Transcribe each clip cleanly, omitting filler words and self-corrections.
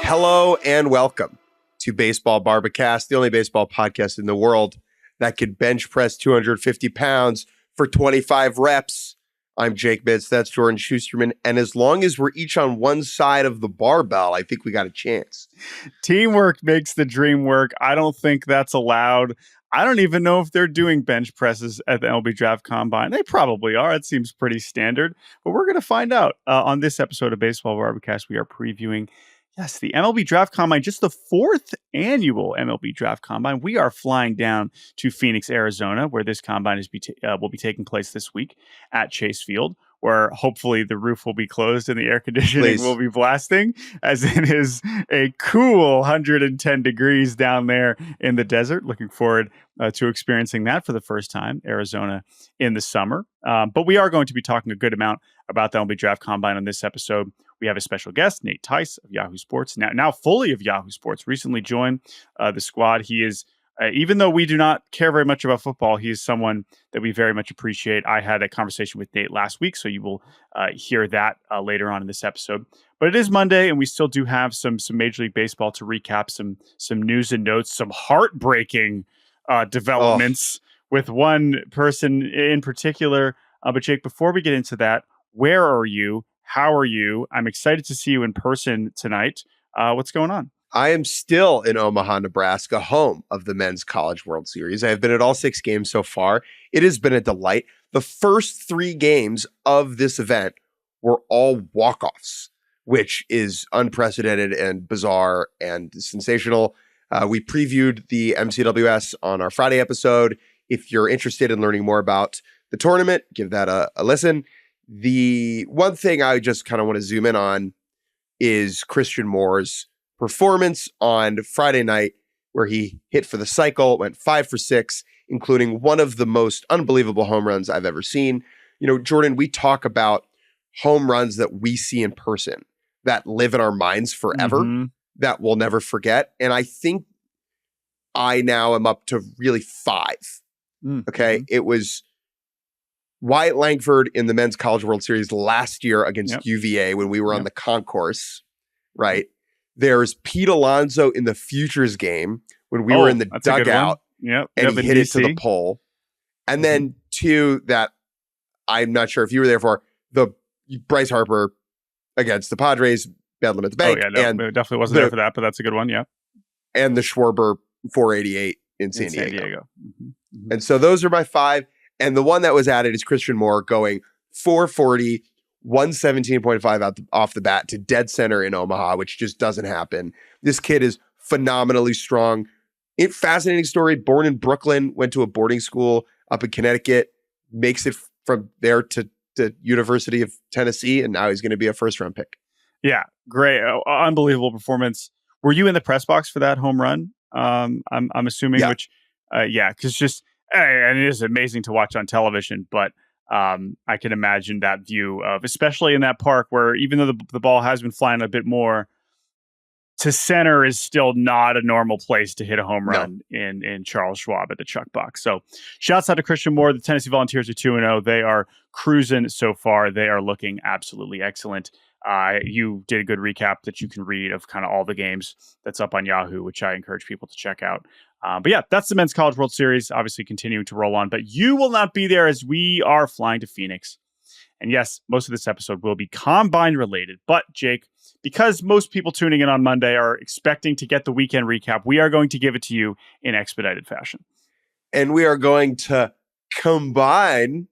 Hello and welcome to Baseball Barbacast, the only baseball podcast in the world that could bench press 250 pounds for 25 reps. I'm Jake Mintz, that's Jordan Shusterman, and as long as we're each on one side of the barbell, I think we got a chance. Teamwork makes the dream work. I don't think that's allowed. I don't even know if they're doing bench presses at the MLB Draft Combine. They probably are. It seems pretty standard, but we're going to find out. On this episode of Baseball Barbacast, we are previewing the MLB Draft Combine, just the fourth annual MLB Draft Combine. We are flying down to Phoenix, Arizona, where this combine will be taking place this week at Chase Field, where hopefully the roof will be closed and the air conditioning will be blasting, as it is a cool 110 degrees down there in the desert. Looking forward to experiencing that for the first time, Arizona in the summer. But we are going to be talking a good amount about the MLB Draft Combine on this episode. We have a special guest, Nate Tice of Yahoo Sports, now fully of Yahoo Sports, recently joined the squad. He is, even though we do not care very much about football, he is someone that we very much appreciate. I had a conversation with Nate last week, so you will hear that later on in this episode. But it is Monday, and we still do have some Major League Baseball to recap, some news and notes, some heartbreaking developments with one person in particular. But Jake, before we get into that, where are you? How are you? I'm excited to see you in person tonight. What's going on? I am still in Omaha, Nebraska, home of the Men's College World Series. I have been at all 6 games so far. It has been a delight. The first 3 games of this event were all walk-offs, which is unprecedented and bizarre and sensational. We previewed the MCWS on our Friday episode. If you're interested in learning more about the tournament, give that a listen. The one thing I just kind of want to zoom in on is Christian Moore's performance on Friday night, where he hit for the cycle, went 5 for 6, including one of the most unbelievable home runs I've ever seen. You know, Jordan, we talk about home runs that we see in person that live in our minds forever, that we'll never forget. And I think I now am up to really 5. Okay. It was Wyatt Langford in the Men's College World Series last year against UVA when we were on the concourse, right? There's Pete Alonso in the Futures game when we were in the dugout and he hit it to the pole. And then 2 that I'm not sure if you were there for, the Bryce Harper against the Padres, Bedlam at the Bank. And it definitely wasn't there for that, but that's a good one, and the Schwarber 488 in San Diego. And so those are my 5. And the one that was added is Christian Moore going 440, 117.5 off the bat to dead center in Omaha, which just doesn't happen. This kid is phenomenally strong. Fascinating story. Born in Brooklyn, went to a boarding school up in Connecticut, makes it from there to University of Tennessee, and now he's going to be a first-round pick. Yeah, great. Unbelievable performance. Were you in the press box for that home run? I'm assuming, because just... And it is amazing to watch on television, but I can imagine that view of, especially in that park where even though the ball has been flying a bit more, to center is still not a normal place to hit a home run in Charles Schwab at the Chuck Box. So shouts out to Christian Moore. The Tennessee Volunteers are 2-0. They are cruising so far. They are looking absolutely excellent. You did a good recap that you can read of kind of all the games that's up on Yahoo, which I encourage people to check out. But that's the Men's College World Series, obviously continuing to roll on. But you will not be there as we are flying to Phoenix. And yes, most of this episode will be Combine related. But Jake, because most people tuning in on Monday are expecting to get the weekend recap, we are going to give it to you in expedited fashion. And we are going to combine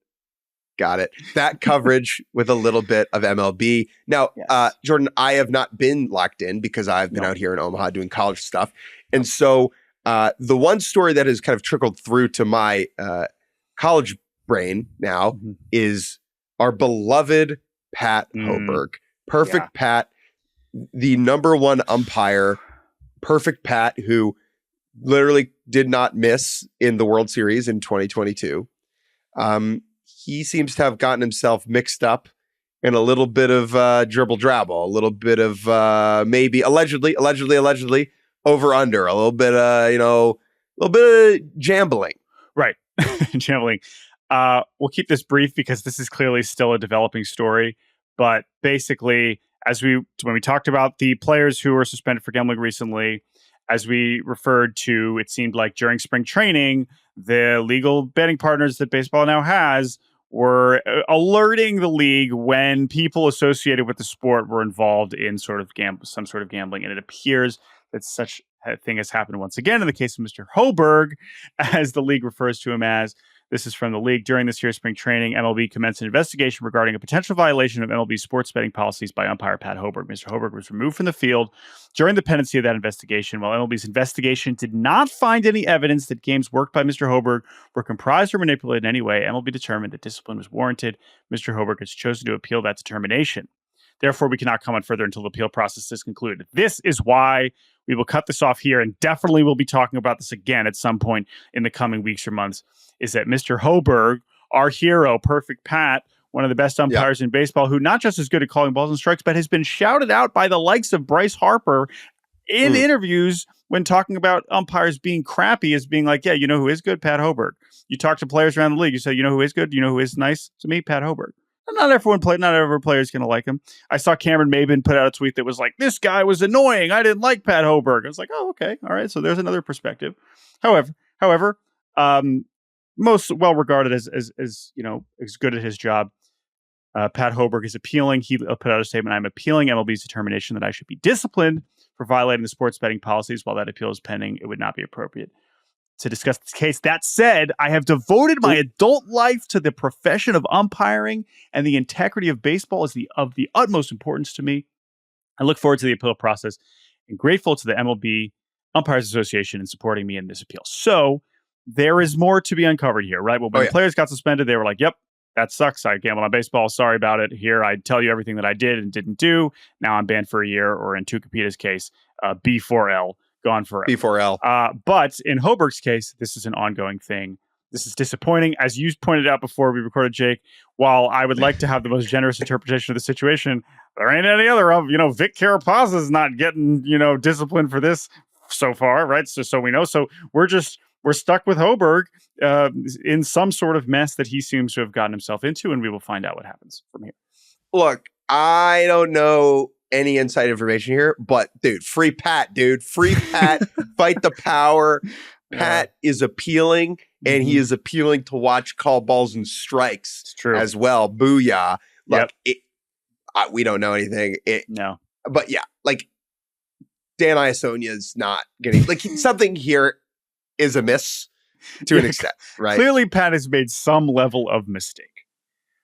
that coverage with a little bit of MLB. Now, Jordan, I have not been locked in because I've been out here in Omaha doing college stuff. And so the one story that has kind of trickled through to my college brain now is our beloved Pat Hoberg. Perfect Pat, the #1 umpire. Perfect Pat, who literally did not miss in the World Series in 2022. He seems to have gotten himself mixed up in a little bit of dribble drabble, a little bit of maybe allegedly over under, a little bit a little bit of jambling. Right. Jambling. We'll keep this brief because this is clearly still a developing story, but basically when we talked about the players who were suspended for gambling recently, as we referred to, it seemed like during spring training, the legal betting partners that baseball now has were alerting the league when people associated with the sport were involved in some sort of gambling. And it appears that such a thing has happened once again in the case of Mr. Hoberg, as the league refers to him as. This is from the league. During this year's spring training, MLB commenced an investigation regarding a potential violation of MLB sports betting policies by umpire Pat Hoberg. Mr. Hoberg was removed from the field during the pendency of that investigation. While MLB's investigation did not find any evidence that games worked by Mr. Hoberg were comprised or manipulated in any way, MLB determined that discipline was warranted. Mr. Hoberg has chosen to appeal that determination. Therefore, we cannot comment further until the appeal process is concluded. This is why we will cut this off here, and definitely we'll be talking about this again at some point in the coming weeks or months, is that Mr. Hoberg, our hero, Perfect Pat, one of the best umpires in baseball, who not just is good at calling balls and strikes, but has been shouted out by the likes of Bryce Harper in interviews when talking about umpires being crappy, as being like, yeah, you know who is good? Pat Hoberg. You talk to players around the league, you say, you know who is good? You know who is nice to me? Pat Hoberg. Not every player is going to like him. I saw Cameron Maben put out a tweet that was like, this guy was annoying. I didn't like Pat Hoberg. I was like, oh, okay. All right. So there's another perspective. However, most well regarded as good at his job. Pat Hoberg is appealing. He put out a statement. I'm appealing MLB's determination that I should be disciplined for violating the sports betting policies. While that appeal is pending, it would not be appropriate to discuss this case. That said, I have devoted my adult life to the profession of umpiring, and the integrity of baseball is of the utmost importance to me. I look forward to the appeal process and grateful to the MLB Umpires Association in supporting me in this appeal. So there is more to be uncovered here, right? Well, when players got suspended, they were like, yep, that sucks. I gambled on baseball. Sorry about it. Here, I tell you everything that I did and didn't do. Now I'm banned for a year, or in Tucupita's case, B4L. Gone forever. B4L. But in Hoberg's case, this is an ongoing thing. This is disappointing. As you pointed out before we recorded, Jake, while I would like to have the most generous interpretation of the situation, there ain't any other of, Vic Carapaza's not getting, disciplined for this so far, right? So we know. So we're stuck with Hoberg in some sort of mess that he seems to have gotten himself into, and we will find out what happens from here. Look, I don't know any inside information here, but free Pat, free Pat, fight the power. Pat is appealing, and he is appealing to watch call balls and strikes as well. Booyah. Look, we don't know anything. No. But yeah, Dan Iasonia's not getting, something here is amiss to an extent, right? Clearly, Pat has made some level of mistake.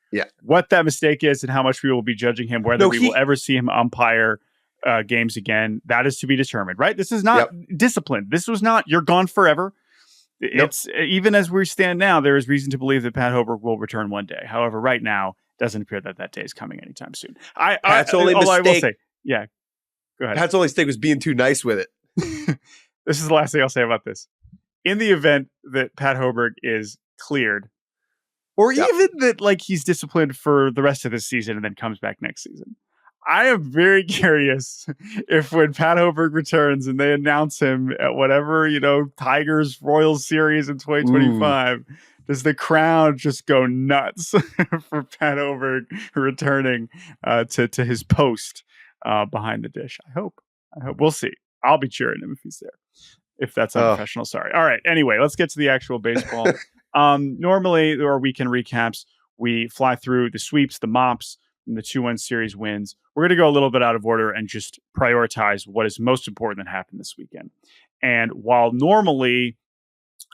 Yeah. What that mistake is and how much we will be judging him, whether we will ever see him umpire games again, that is to be determined, right? This is not discipline. This was not, you're gone forever. It's even as we stand now, there is reason to believe that Pat Hoberg will return one day. However, right now, it doesn't appear that day is coming anytime soon. Pat's only mistake. I will say, go ahead. Pat's only mistake was being too nice with it. This is the last thing I'll say about this. In the event that Pat Hoberg is cleared, or even that he's disciplined for the rest of this season and then comes back next season, I am very curious if when Pat Hoberg returns and they announce him at whatever, Tigers Royals series in 2025, does the crowd just go nuts for Pat Hoberg returning to his post behind the dish? I hope. We'll see. I'll be cheering him if he's there. If that's unprofessional, sorry. All right. Anyway, let's get to the actual baseball. Normally, our weekend recaps, we fly through the sweeps, the mops, and the 2-1 series wins. We're going to go a little bit out of order and just prioritize what is most important that happened this weekend. And while normally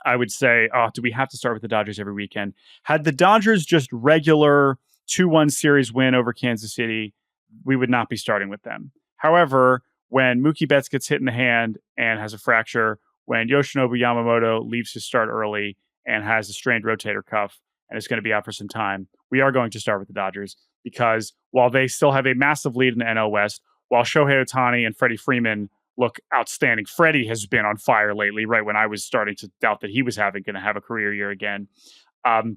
I would say, do we have to start with the Dodgers every weekend? Had the Dodgers just regular 2-1 series win over Kansas City, we would not be starting with them. However, when Mookie Betts gets hit in the hand and has a fracture, when Yoshinobu Yamamoto leaves his start early and has a strained rotator cuff and is going to be out for some time, we are going to start with the Dodgers, because while they still have a massive lead in the NL West, while Shohei Ohtani and Freddie Freeman look outstanding, Freddie has been on fire lately, right when I was starting to doubt that he was going to have a career year again.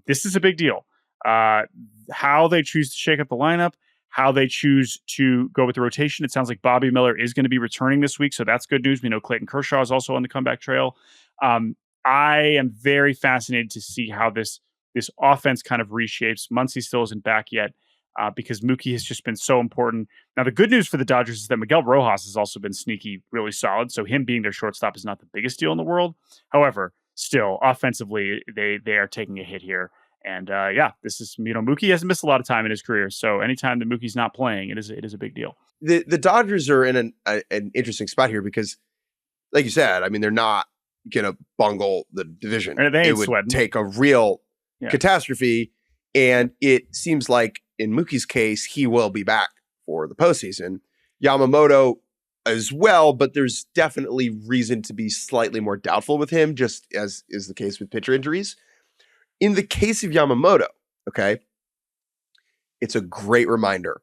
This is a big deal. How they choose to shake up the lineup, how they choose to go with the rotation. It sounds like Bobby Miller is going to be returning this week, so that's good news. We know Clayton Kershaw is also on the comeback trail. I am very fascinated to see how this offense kind of reshapes. Muncy still isn't back yet. because Mookie has just been so important. Now, the good news for the Dodgers is that Miguel Rojas has also been sneaky, really solid. So him being their shortstop is not the biggest deal in the world. However, still, offensively, they are taking a hit here. And this is, Mookie hasn't missed a lot of time in his career. So anytime that Mookie's not playing, it is a big deal. The Dodgers are in an interesting spot here because, like you said, I mean, they're not going to bungle the division. It would sweating. Take a real catastrophe. And it seems like in Mookie's case, he will be back for the postseason. Yamamoto as well, but there's definitely reason to be slightly more doubtful with him, just as is the case with pitcher injuries. In the case of Yamamoto, okay, it's a great reminder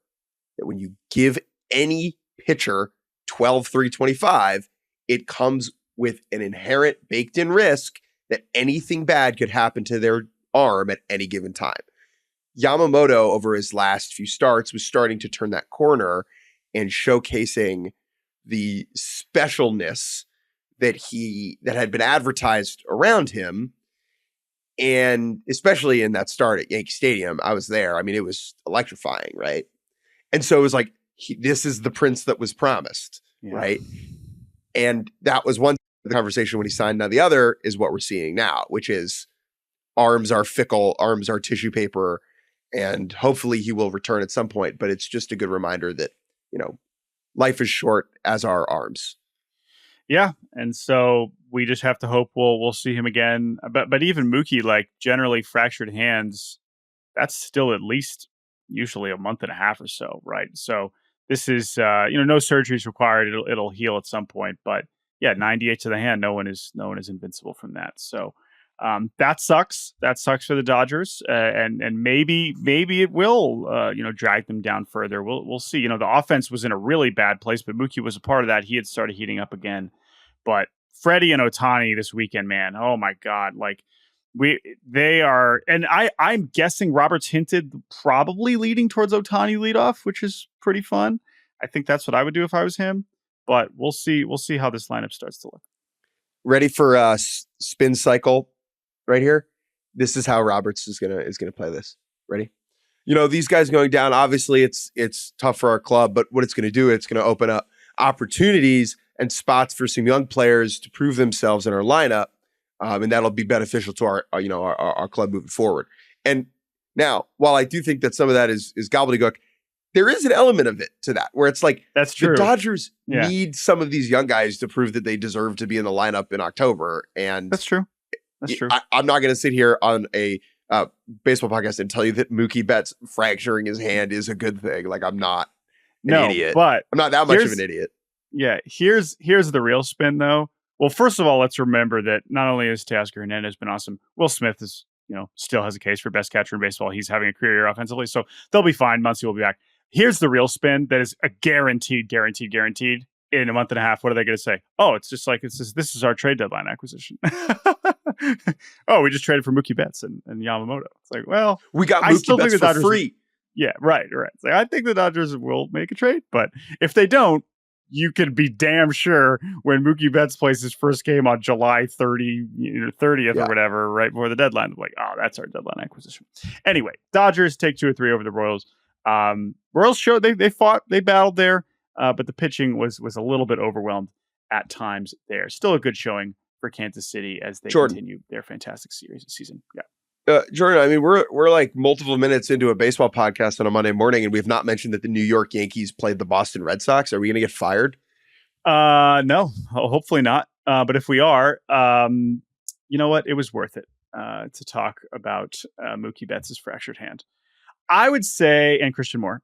that when you give any pitcher 12-3-25, it comes with an inherent baked-in risk that anything bad could happen to their arm at any given time. Yamamoto, over his last few starts, was starting to turn that corner and showcasing the specialness that had been advertised around him. And especially in that start at Yankee Stadium, I was there. I mean, it was electrifying, right? And so it was like, this is the prince that was promised, right? And that was one conversation when he signed. Now the other is what we're seeing now, which is arms are fickle, arms are tissue paper, and hopefully he will return at some point. But it's just a good reminder that, life is short, as are arms. Yeah, and so we just have to hope we'll see him again. But even Mookie, like generally fractured hands, that's still at least usually a month and a half or so, right? So this is no surgeries required. It'll heal at some point. But yeah, 98 to the hand. No one is invincible from that. So that sucks. That sucks for the Dodgers, and maybe it will drag them down further. We'll see. The offense was in a really bad place, but Mookie was a part of that. He had started heating up again, but Freddie and Ohtani this weekend, man, oh my God, they are, and I'm guessing Robert's hinted probably leading towards Ohtani leadoff, which is pretty fun. I think that's what I would do if I was him, but we'll see how this lineup starts to look. Ready for a spin cycle right here? This is how Roberts is gonna play this. Ready? These guys going down, obviously it's tough for our club, but what it's gonna do, it's gonna open up opportunities and spots for some young players to prove themselves in our lineup. And that'll be beneficial to our club moving forward. And now, while I do think that some of that is gobbledygook, there is an element of it to that where it's like, that's true. The Dodgers need some of these young guys to prove that they deserve to be in the lineup in October. And that's true. That's true. I'm not going to sit here on a baseball podcast and tell you that Mookie Betts fracturing his hand is a good thing. Like, I'm not an idiot, but I'm not that much of an idiot. Yeah. Here's the real spin though. Well, first of all, let's remember that not only has Teoscar Hernandez been awesome, Will Smith is, still has a case for best catcher in baseball. He's having a career year offensively, so they'll be fine. Muncy will be back. Here's the real spin that is a guaranteed in a month and a half. What are they going to say? Oh, this is our trade deadline acquisition. Oh, we just traded for Mookie Betts and Yamamoto. It's like, well, we got Mookie Betts for free. Yeah, right. It's like, I think the Dodgers will make a trade, but if they don't, you could be damn sure when Mookie Betts plays his first game on July 30th or whatever, right before the deadline, I'm like, oh, that's our deadline acquisition. Anyway, Dodgers take 2 or 3 over the Royals. Royals showed they fought, they battled there, but the pitching was a little bit overwhelmed at times there. Still a good showing for Kansas City as they continue their fantastic season. Yeah. Jordan, I mean, we're like multiple minutes into a baseball podcast on a Monday morning, and we've not mentioned that the New York Yankees played the Boston Red Sox. Are we going to get fired? No, hopefully not. But if we are, you know what? It was worth it to talk about Mookie Betts' fractured hand. I would say, and Christian Moore,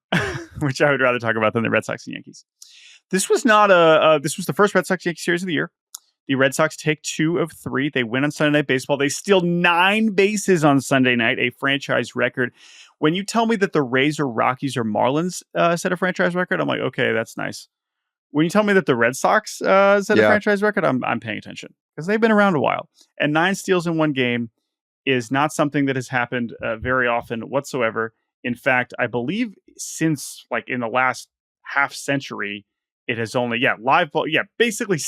which I would rather talk about than the Red Sox and Yankees. This was not this was the first Red Sox Yankee series of the year. The Red Sox take 2 of 3. They win on Sunday Night Baseball. They steal 9 bases on Sunday night, a franchise record. When you tell me that the Rays or Rockies or Marlins set a franchise record, I'm like, okay, that's nice. When you tell me that the Red Sox set a franchise record, I'm paying attention because they've been around a while. And 9 steals in one game is not something that has happened very often whatsoever. In fact, I believe since like in the last half century, it has only, live ball. Yeah, basically,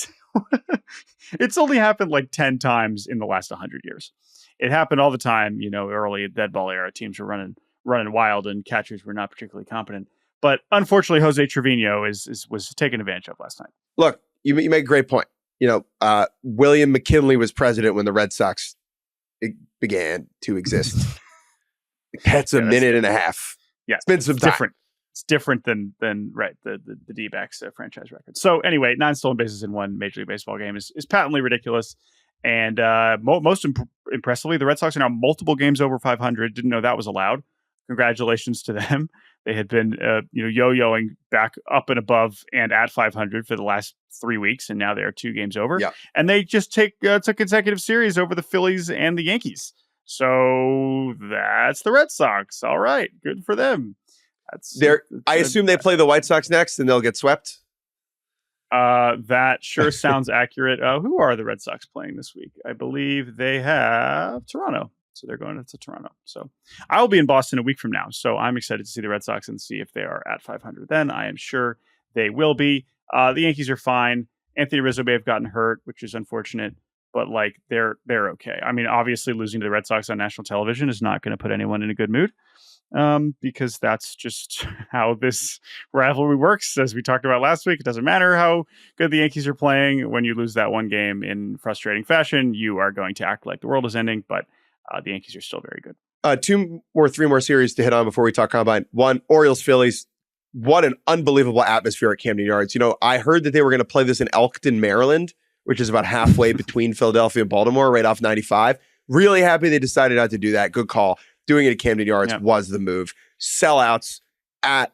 it's only happened like 10 times in the last 100 years. It happened all the time, early dead ball era. Teams were running wild and catchers were not particularly competent. But unfortunately, Jose Trevino was taken advantage of last night. Look, you make a great point. William McKinley was president when the Red Sox began to exist. That's a minute and a half. Yeah, it's been some time. Different. It's different than the D-backs franchise record. So anyway, 9 stolen bases in one Major League Baseball game is patently ridiculous. And most impressively, the Red Sox are now multiple games over 500. Didn't know that was allowed. Congratulations to them. They had been yo-yoing back up and above and at 500 for the last 3 weeks, and now they are 2 games over. Yeah. And they just took consecutive series over the Phillies and the Yankees. So that's the Red Sox. All right, good for them. I assume they play the White Sox next, and they'll get swept. That sure sounds accurate. Who are the Red Sox playing this week? I believe they have Toronto. So they're going to Toronto. So I'll be in Boston a week from now. So I'm excited to see the Red Sox and see if they are at 500 then. I am sure they will be. The Yankees are fine. Anthony Rizzo may have gotten hurt, which is unfortunate, but like they're okay. I mean, obviously losing to the Red Sox on national television is not going to put anyone in a good mood. Because that's just how this rivalry works. As we talked about last week, it doesn't matter how good the Yankees are playing. When you lose that one game in frustrating fashion, you are going to act like the world is ending, but the Yankees are still very good. 3 more series to hit on before we talk Combine. 1, Orioles, Phillies. What an unbelievable atmosphere at Camden Yards. I heard that they were going to play this in Elkton, Maryland, which is about halfway between Philadelphia and Baltimore, right off 95. Really happy they decided not to do that. Good call. Doing it at Camden Yards was the move. Sellouts at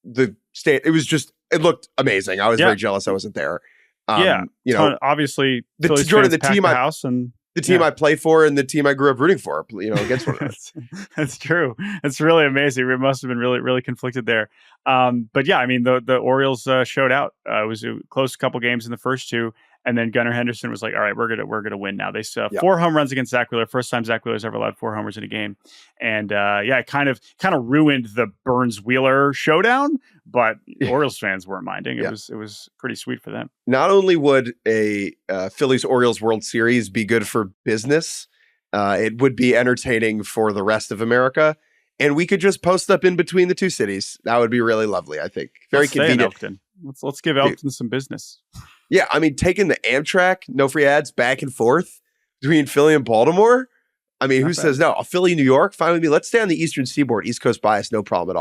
the state. It looked amazing. I was very jealous I wasn't there. Obviously the team I play for and the team I grew up rooting for, against one another. That's true. It's really amazing. We must have been really, really conflicted there. But yeah, I mean, the Orioles showed out. It was a close couple games in the first 2. And then Gunnar Henderson was like, all right, we're gonna win now. They still 4 home runs against Zach Wheeler. First time Zach Wheeler's ever allowed 4 homers in a game. And it kind of ruined the Burns-Wheeler showdown, but Orioles fans weren't minding. It was pretty sweet for them. Not only would a Phillies-Orioles World Series be good for business, it would be entertaining for the rest of America. And we could just post up in between the 2 cities. That would be really lovely, I think. Very convenient. Let's give Elkton some business. Yeah, I mean, taking the Amtrak, no free ads, back and forth between Philly and Baltimore. I mean, who says no? Philly, New York, fine with me. Let's stay on the Eastern Seaboard, East Coast bias, no problem at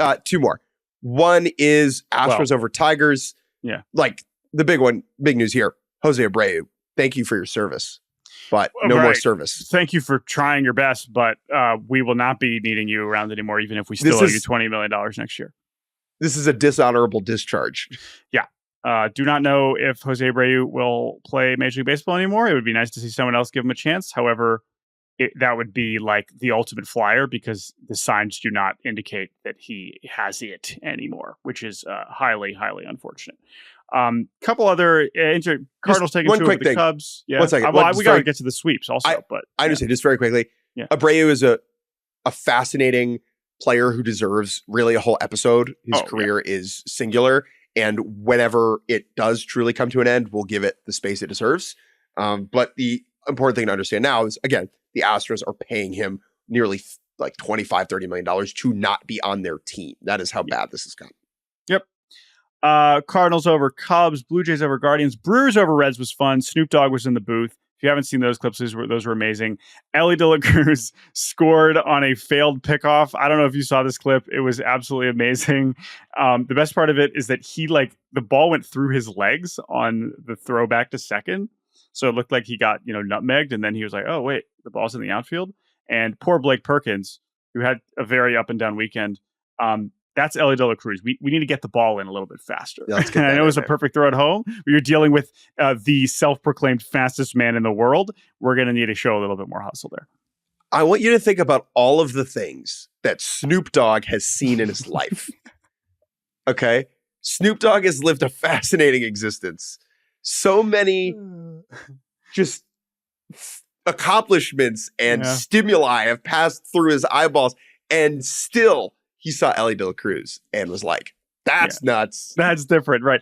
all. 2 more. 1 is Astros over Tigers. Yeah. Like the big one, big news here. Jose Abreu, thank you for your service, but no more service. Thank you for trying your best, but we will not be needing you around anymore, even if we still owe you $20 million next year. This is a dishonorable discharge. Yeah. Do not know if Jose Abreu will play Major League Baseball anymore. It would be nice to see someone else give him a chance. However, that would be like the ultimate flyer because the signs do not indicate that he has it anymore, which is highly, highly unfortunate. Couple other Cardinals taking 2 of the Cubs. Yeah. 1 second. We got to get to the sweeps also. I understand. Just very quickly. Yeah. Abreu is a fascinating player who deserves really a whole episode. His career is singular. And whenever it does truly come to an end, we'll give it the space it deserves. But the important thing to understand now is, again, the Astros are paying him nearly like $25, $30 million to not be on their team. That is how bad this has gotten. Yep. Cardinals over Cubs, Blue Jays over Guardians, Brewers over Reds was fun. Snoop Dogg was in the booth. If you haven't seen those clips, those were amazing. Elly De La Cruz scored on a failed pickoff. I don't know if you saw this clip. It was absolutely amazing. The best part of it is that the ball went through his legs on the throw back to second. So it looked like he got, nutmegged. And then he was like, oh, wait, the ball's in the outfield. And poor Blake Perkins, who had a very up and down weekend. That's Elly De La Cruz. We need to get the ball in a little bit faster. Yeah, and I know it was a perfect throw at home. You're dealing with the self-proclaimed fastest man in the world. We're going to need to show a little bit more hustle there. I want you to think about all of the things that Snoop Dogg has seen in his life. Okay? Snoop Dogg has lived a fascinating existence. So many just accomplishments and stimuli have passed through his eyeballs, and still he saw Elly De La Cruz and was like, that's nuts. That's different, right?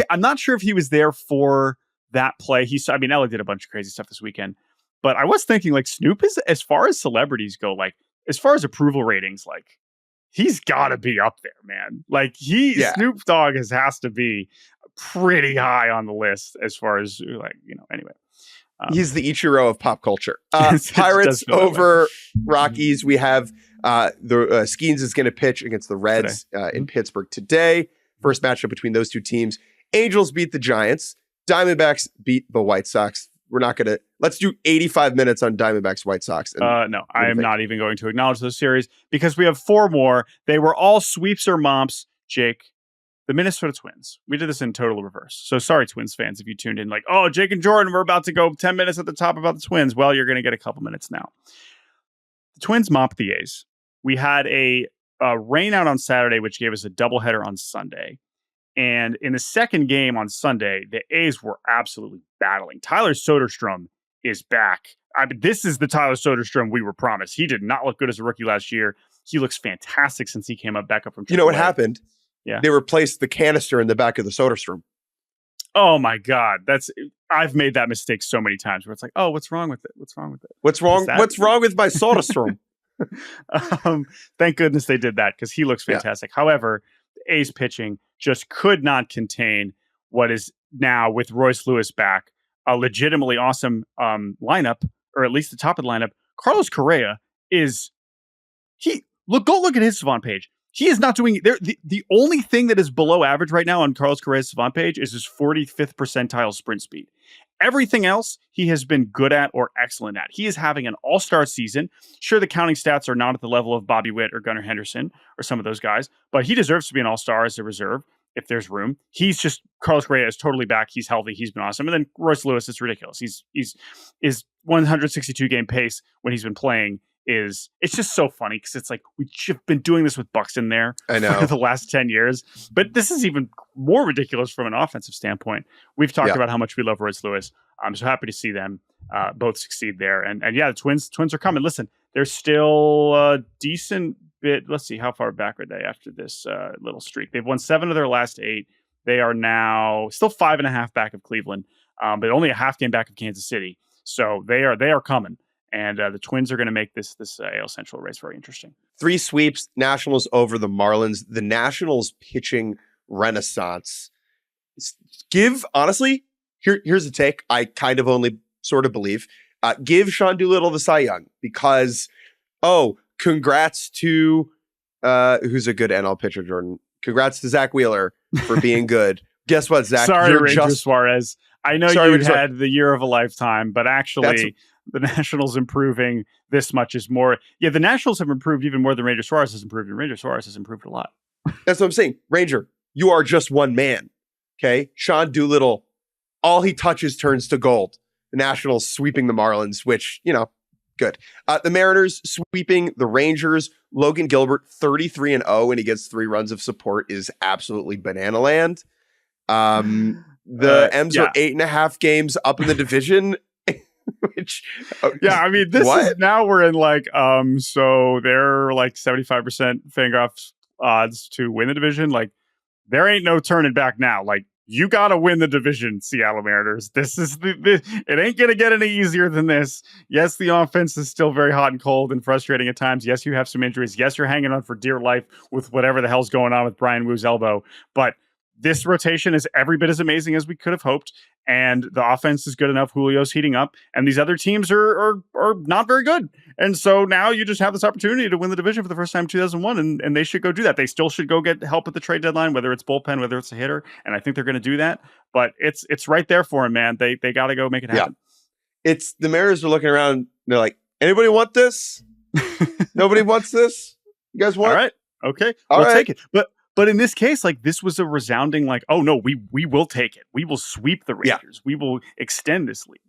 I'm not sure if he was there for that play. Elly did a bunch of crazy stuff this weekend, but I was thinking like Snoop is, as far as celebrities go, like as far as approval ratings, like he's got to be up there, man. Like Snoop Dogg has to be pretty high on the list as far as like, anyway. He's the Ichiro of pop culture. Pirates over Rockies. We have the Skeens is going to pitch against the Reds in Pittsburgh today. First matchup between those two teams. Angels beat the Giants. Diamondbacks beat the White Sox. We're not going to. Let's do 85 minutes on Diamondbacks White Sox. No, I am not even going to acknowledge those series because we have 4 more. They were all sweeps or mops. Jake, the Minnesota Twins. We did this in total reverse. So sorry, Twins fans, if you tuned in like, oh, Jake and Jordan, we're about to go 10 minutes at the top about the Twins. Well, you're going to get a couple minutes now. The Twins mopped the A's. We had a rain out on Saturday, which gave us a doubleheader on Sunday. And in the second game on Sunday, the A's were absolutely battling. Tyler Soderstrom is back. This is the Tyler Soderstrom we were promised. He did not look good as a rookie last year. He looks fantastic since he came back up from AAA. You know what happened? Yeah. They replaced the canister in the back of the Soderstrom. Oh my God. I've made that mistake so many times where it's like, oh, what's wrong with it? What's wrong with it? What's wrong with my Soderstrom? Thank goodness they did that because he looks fantastic. Yeah. However, the A's pitching just could not contain what is now, with Royce Lewis back, a legitimately awesome lineup, or at least the top of the lineup. Carlos Correa go look at his Savant page. He is not doing the only thing that is below average right now on Carlos Correa's Savant page is his 45th percentile sprint speed. Everything else he has been good at or excellent at. He is having an all-star season. Sure, the counting stats are not at the level of Bobby Witt or Gunnar Henderson or some of those guys, but he deserves to be an all-star as a reserve if there's room. Carlos Correa is totally back. He's healthy. He's been awesome. And then Royce Lewis is ridiculous. His 162 game pace when he's been playing it's just so funny because it's like we've been doing this with Buxton there for the last 10 years. But this is even more ridiculous from an offensive standpoint. We've talked about how much we love Royce Lewis. I'm so happy to see them both succeed there. And the Twins are coming. Listen, they're still a decent bit. Let's see, how far back are they after this little streak? They've won 7 of their last 8. They are now still 5.5 back of Cleveland, but only a half game back of Kansas City. So they are coming. And the Twins are going to make this AL Central race very interesting. 3 sweeps, Nationals over the Marlins. The Nationals pitching renaissance. Honestly, here's the take. I kind of only sort of believe. Give Sean Doolittle the Cy Young because, congrats to, who's a good NL pitcher, Jordan? Congrats to Zach Wheeler for being good. Guess what, Zach? Sorry, Ranger Suarez. I know you had the year of a lifetime, but actually... the Nationals improving this much is more. Yeah, the Nationals have improved even more than Ranger Suarez has improved, and Ranger Suarez has improved a lot. That's what I'm saying. Ranger, you are just one man. Okay? Sean Doolittle, all he touches turns to gold. The Nationals sweeping the Marlins, which, good. The Mariners sweeping the Rangers. Logan Gilbert, 33-0, and he gets 3 runs of support is absolutely banana land. The M's are 8.5 games up in the division. This is now we're in like so they're like 75% Fangraphs odds to win the division. Like there ain't no turning back now. Like you got to win the division, Seattle Mariners. This is it ain't gonna get any easier than this. Yes, the offense is still very hot and cold and frustrating at times. Yes, you have some injuries. Yes, you're hanging on for dear life with whatever the hell's going on with Brian Woo's elbow, but this rotation is every bit as amazing as we could have hoped, and the offense is good enough. Julio's heating up, and these other teams are not very good. And so now you just have this opportunity to win the division for the first time in 2001, and they should go do that. They still should go get help at the trade deadline, whether it's bullpen, whether it's a hitter, and I think they're going to do that. But it's right there for them, man. They got to go make it happen. Yeah. It's the Mariners are looking around. They're like, anybody want this? Nobody wants this. You guys want? All right. Okay. We'll take it. But in this case, like this was a resounding like, oh no, we will take it. We will sweep the Rangers. We will extend this lead.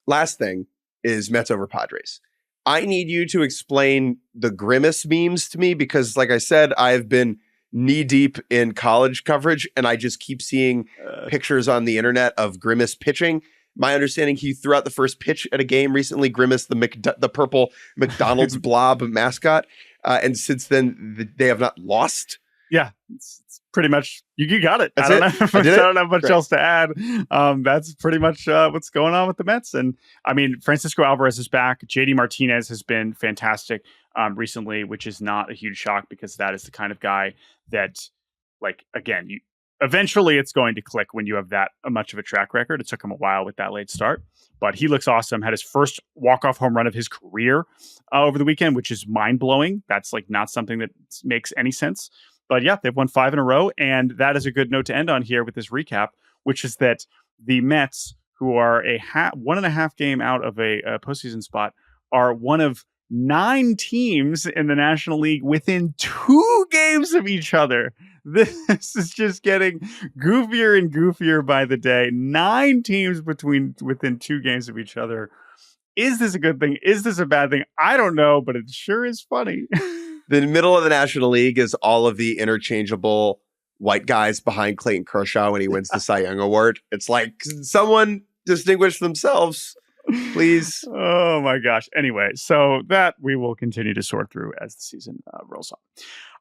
Last thing is Mets over Padres. I need you to explain the Grimace memes to me because, like I said, I've been knee deep in college coverage and I just keep seeing pictures on the internet of Grimace pitching. My understanding, he threw out the first pitch at a game recently. Grimace, the purple McDonald's blob mascot, and since then they have not lost. Yeah, it's pretty much you got it. That's I don't it. have I much, did I it. don't have much Great. else to add. That's pretty much what's going on with the Mets. And I mean, Francisco Alvarez is back. JD Martinez has been fantastic recently, which is not a huge shock because that is the kind of guy that, like, again, you eventually it's going to click when you have that much of a track record. It took him a while with that late start, but he looks awesome. Had his first walk-off home run of his career over the weekend, which is mind-blowing. That's like not something that makes any sense. But yeah, they've won 5 in a row. And that is a good note to end on here with this recap, which is that the Mets, who are a 1.5 game out of a postseason spot, are one of 9 teams in the National League within 2 games of each other. This is just getting goofier and goofier by the day. 9 teams within 2 games of each other. Is this a good thing? Is this a bad thing? I don't know, but it sure is funny. The middle of the National League is all of the interchangeable white guys behind Clayton Kershaw when he wins the Cy Young Award. It's like, someone distinguish themselves, please. Oh my gosh. Anyway, so that we will continue to sort through as the season rolls on.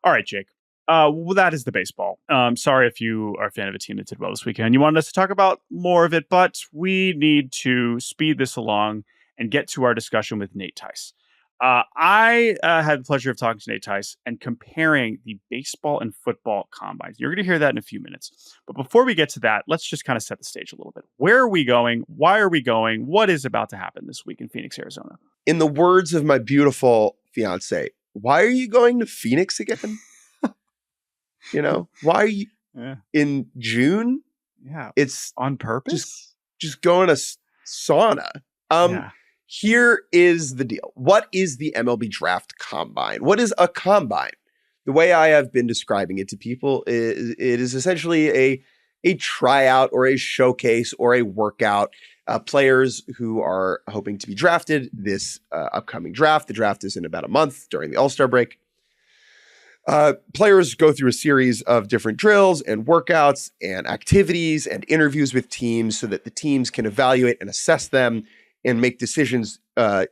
All right, Jake. Well, that is the baseball. Sorry if you are a fan of a team that did well this weekend. You wanted us to talk about more of it, but we need to speed this along and get to our discussion with Nate Tice. I had the pleasure of talking to Nate Tice and comparing the baseball and football combines. You're going to hear that in a few minutes. But before we get to that, let's just kind of set the stage a little bit. Where are we going? Why are we going? What is about to happen this week in Phoenix, Arizona? In the words of my beautiful fiance, why are you going to Phoenix again? Why are you in June? Yeah. It's on purpose. Just going to sauna. Here is the deal. What is the MLB Draft Combine? What is a combine? The way I have been describing it to people is it is essentially a tryout or a showcase or a workout. Players who are hoping to be drafted this upcoming draft. The draft is in about a month during the All-Star break. Players go through a series of different drills and workouts and activities and interviews with teams so that the teams can evaluate and assess them and make decisions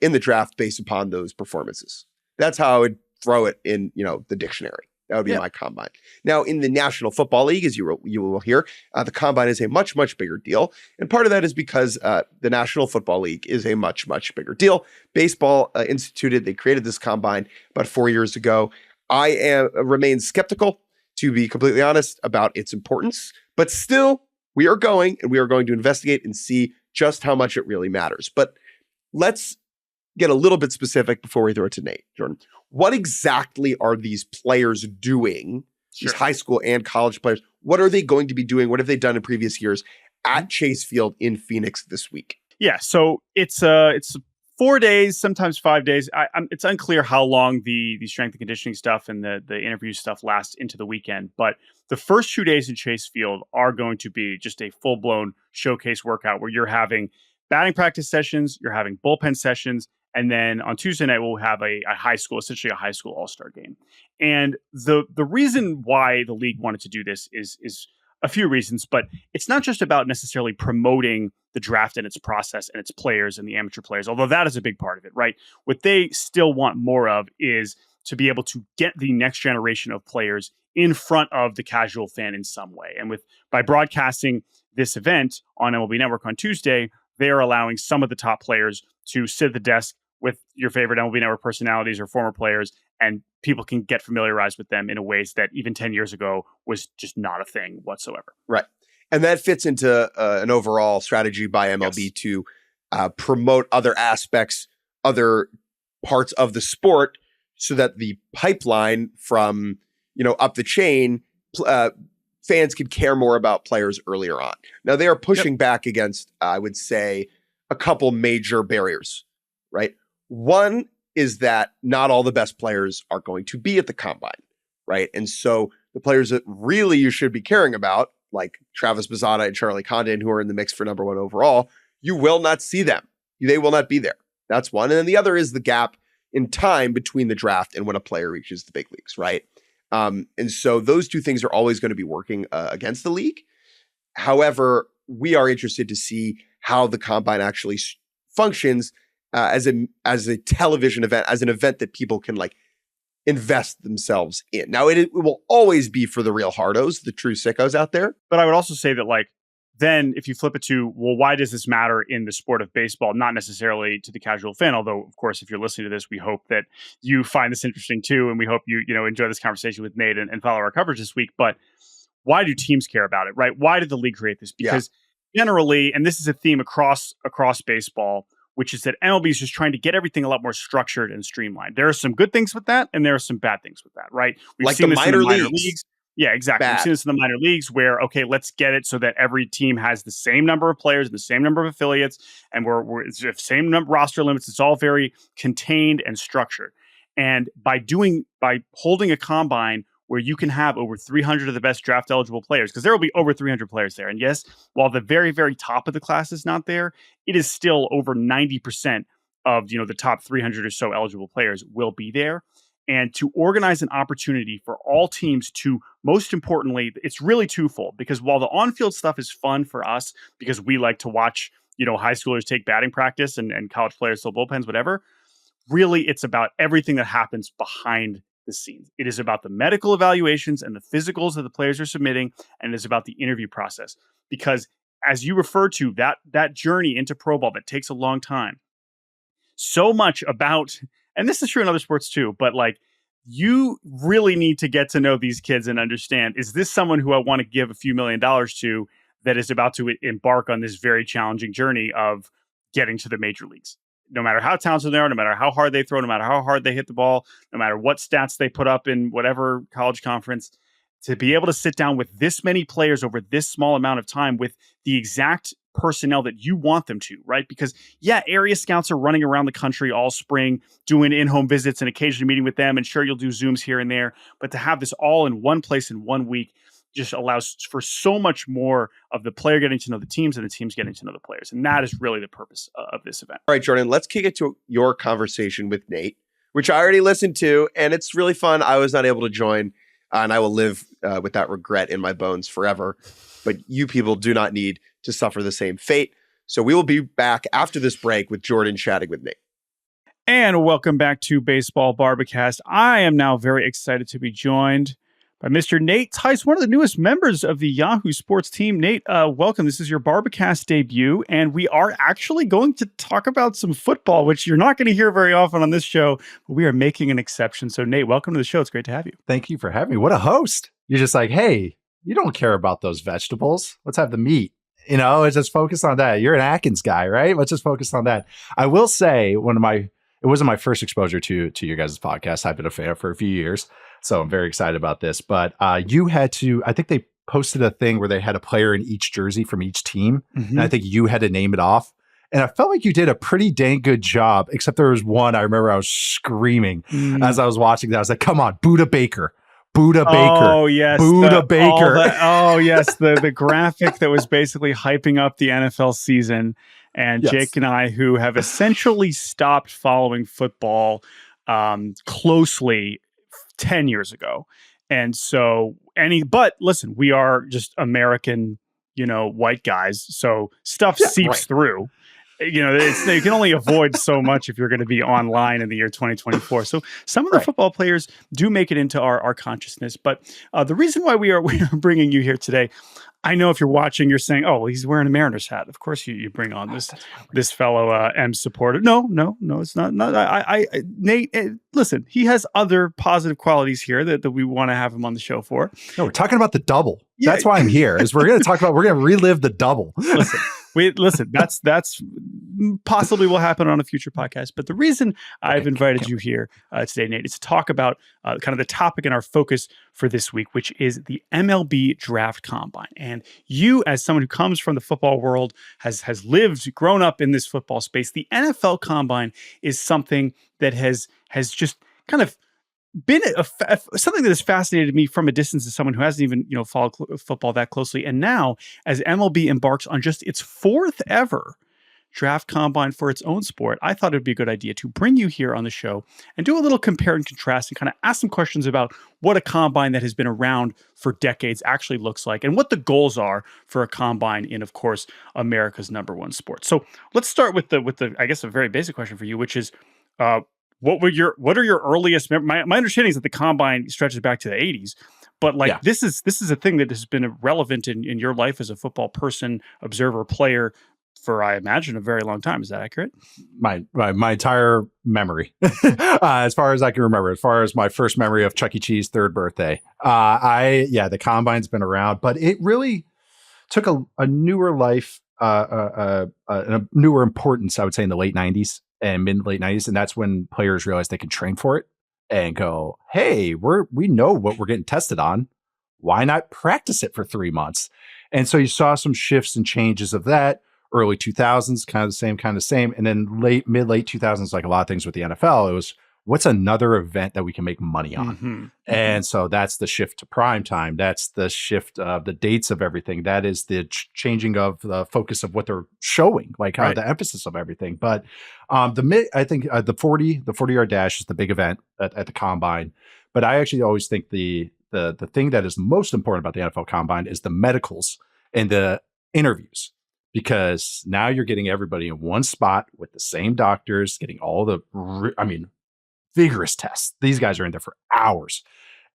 in the draft based upon those performances. That's how I would throw it in, the dictionary. That would be my combine. Now, in the National Football League, as you will hear, the combine is a much, much bigger deal. And part of that is because the National Football League is a much, much bigger deal. Baseball they created this combine about 4 years ago. I remain skeptical, to be completely honest, about its importance. But still, we are going to investigate and see just how much it really matters. But let's get a little bit specific before we throw it to Nate. Jordan, what exactly are these players doing, these high school and college players? What are they going to be doing? What have they done in previous years at Chase Field in Phoenix this week? Yeah, so it's 4 days, sometimes 5 days. It's unclear how long the strength and conditioning stuff and the interview stuff lasts into the weekend. But the first 2 days in Chase Field are going to be just a full-blown showcase workout where you're having batting practice sessions, you're having bullpen sessions, and then on Tuesday night, we'll have essentially a high school all-star game. And the reason why the league wanted to do this is a few reasons, but it's not just about necessarily promoting the draft and its process and its players and the amateur players, although that is a big part of it, right? What they still want more of is to be able to get the next generation of players in front of the casual fan in some way. And by broadcasting this event on MLB Network on Tuesday, they are allowing some of the top players to sit at the desk with your favorite MLB Network personalities or former players, and people can get familiarized with them in a ways that even 10 years ago was just not a thing whatsoever. Right. And that fits into an overall strategy by MLB to promote other aspects, other parts of the sport, so that the pipeline from, up the chain, fans could care more about players earlier on. Now, they are pushing back against, I would say, a couple major barriers, right? One is that not all the best players are going to be at the combine, right? And so the players that really you should be caring about, like Travis Bazzata and Charlie Condon, who are in the mix for number 1 overall, you will not see them. They will not be there. That's one. And then the other is the gap in time between the draft and when a player reaches the big leagues, right? And so those two things are always going to be working against the league. However, we are interested to see how the combine actually functions as a television event, as an event that people can invest themselves in. Now, it will always be for the real hardos, the true sickos out there. But I would also say that, like, then if you flip it to, well, why does this matter in the sport of baseball? Not necessarily to the casual fan, although, of course, if you're listening to this, we hope that you find this interesting too. And we hope you enjoy this conversation with Nate and follow our coverage this week. But why do teams care about it, right? Why did the league create this? Because generally, and this is a theme across baseball, which is that MLB is just trying to get everything a lot more structured and streamlined. There are some good things with that, and there are some bad things with that, right? We've seen this in the minor leagues. Yeah, exactly. Bad. We've seen this in the minor leagues where, okay, let's get it so that every team has the same number of players, the same number of affiliates, and it's the same number roster limits. It's all very contained and structured. And by holding a combine where you can have over 300 of the best draft eligible players, because there will be over 300 players there. And yes, while the very, very top of the class is not there, it is still over 90% of the top 300 or so eligible players will be there. And to organize an opportunity for all teams to, most importantly, it's really twofold, because while the on-field stuff is fun for us because we like to watch, high schoolers take batting practice and college players throw bullpens, whatever, really it's about everything that happens behind the scenes. It is about the medical evaluations and the physicals that the players are submitting, and it is about the interview process. Because as you referred to, that journey into pro ball that takes a long time, so much about, and this is true in other sports too, but like, you really need to get to know these kids and understand, is this someone who I want to give a few $1 million to that is about to embark on this very challenging journey of getting to the major leagues? No matter how talented they are, no matter how hard they throw, no matter how hard they hit the ball, no matter what stats they put up in whatever college conference, to be able to sit down with this many players over this small amount of time with the exact personnel that you want them to, right? Because area scouts are running around the country all spring doing in-home visits and occasionally meeting with them. And sure, you'll do Zooms here and there, but to have this all in one place in 1 week just allows for so much more of the player getting to know the teams and the teams getting to know the players. And that is really the purpose of this event. All right, Jordan, let's kick it to your conversation with Nate, which I already listened to, and it's really fun. I was not able to join, and I will live with that regret in my bones forever. But you people do not need to suffer the same fate. So we will be back after this break with Jordan chatting with Nate. And welcome back to Baseball Barbacast. I am now very excited to be joined by Mr. Nate Tice, one of the newest members of the Yahoo Sports team. Nate, welcome. This is your Barbacast debut, and we are actually going to talk about some football, which you're not going to hear very often on this show, but we are making an exception. So, Nate, welcome to the show. It's great to have you. Thank you for having me. What a host. You're just like, hey, you don't care about those vegetables. Let's have the meat. Let's just focus on that. You're an Atkins guy, right? Let's just focus on that. I will say it wasn't my first exposure to your guys' podcast. I've been a fan for a few years, so I'm very excited about this. But you had to, I think they posted a thing where they had a player in each jersey from each team. Mm-hmm. And I think you had to name it off. And I felt like you did a pretty dang good job, except there was one I remember I was screaming as I was watching that. I was like, come on, Buda Baker. Buda Baker. Oh, yes. Buda Baker. The graphic that was basically hyping up the NFL season. And yes. Jake and I, who have essentially stopped following football closely 10 years ago. And so but listen, we are just American, white guys. So stuff seeps through. You can only avoid so much if you're going to be online in the year 2024. So some of the football players do make it into our consciousness. But the reason why we are bringing you here today, I know if you're watching, you're saying, "Oh, well, he's wearing a Mariners hat." Of course, you bring on this fellow M supporter. No, it's not. Nate, listen, he has other positive qualities here that we want to have him on the show for. No, we're talking about the double. Yeah. That's why I'm here. We're going to relive the double. Listen, that's possibly will happen on a future podcast. But the reason I've invited you here today, Nate, is to talk about kind of the topic and our focus for this week, which is the MLB Draft Combine. And you, as someone who comes from the football world, has grown up in this football space, the NFL Combine is something that has just kind of been something that has fascinated me from a distance as someone who hasn't even followed football that closely. And now, as MLB embarks on just its fourth ever draft combine for its own sport, I thought it would be a good idea to bring you here on the show and do a little compare and contrast and kind of ask some questions about what a combine that has been around for decades actually looks like and what the goals are for a combine in, of course, America's #1 sport. So let's start with the I guess a very basic question for you, which is what are your earliest my understanding is that the combine stretches back to the 80s, but like this is a thing that has been relevant in your life as a football person, observer, player for, I imagine, a very long time. Is that accurate? My entire memory, as far as I can remember, as far as my first memory of Chuck E. Cheese' third birthday. The combine's been around, but it really took a newer life, a newer importance, I would say, in the late 90s and mid-late 90s. And that's when players realized they can train for it and go, hey, we know what we're getting tested on. Why not practice it for 3 months? And so you saw some shifts and changes of that. Early 2000s, kind of the same. And then mid-late 2000s, like a lot of things with the NFL, it was, what's another event that we can make money on? Mm-hmm. And so that's the shift to prime time. That's the shift of the dates of everything. That is the changing of the focus of what they're showing, like how the emphasis of everything. But the 40-yard dash is the big event at the combine. But I actually always think the thing that is most important about the NFL combine is the medicals and the interviews. Because now you're getting everybody in one spot with the same doctors, getting all the, vigorous tests. These guys are in there for hours.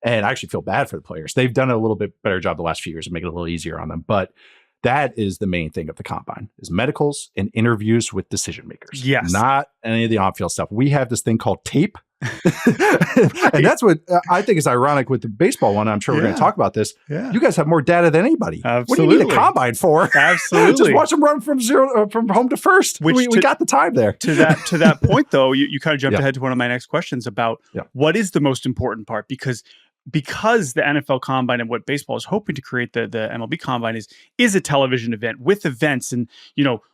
And I actually feel bad for the players. They've done a little bit better job the last few years of making it a little easier on them. But that is the main thing of the combine, is medicals and interviews with decision makers. Yes. Not any of the on-field stuff. We have this thing called tape. And that's what I think is ironic with the baseball one. I'm sure we're going to talk about this. Yeah. You guys have more data than anybody. Absolutely. What do you need a combine for? Absolutely. Just watch them run from home to first. We got the time there. To that point, though, you kind of jumped ahead to one of my next questions about what is the most important part, because the NFL Combine and what baseball is hoping to create, the MLB Combine is a television event with events and,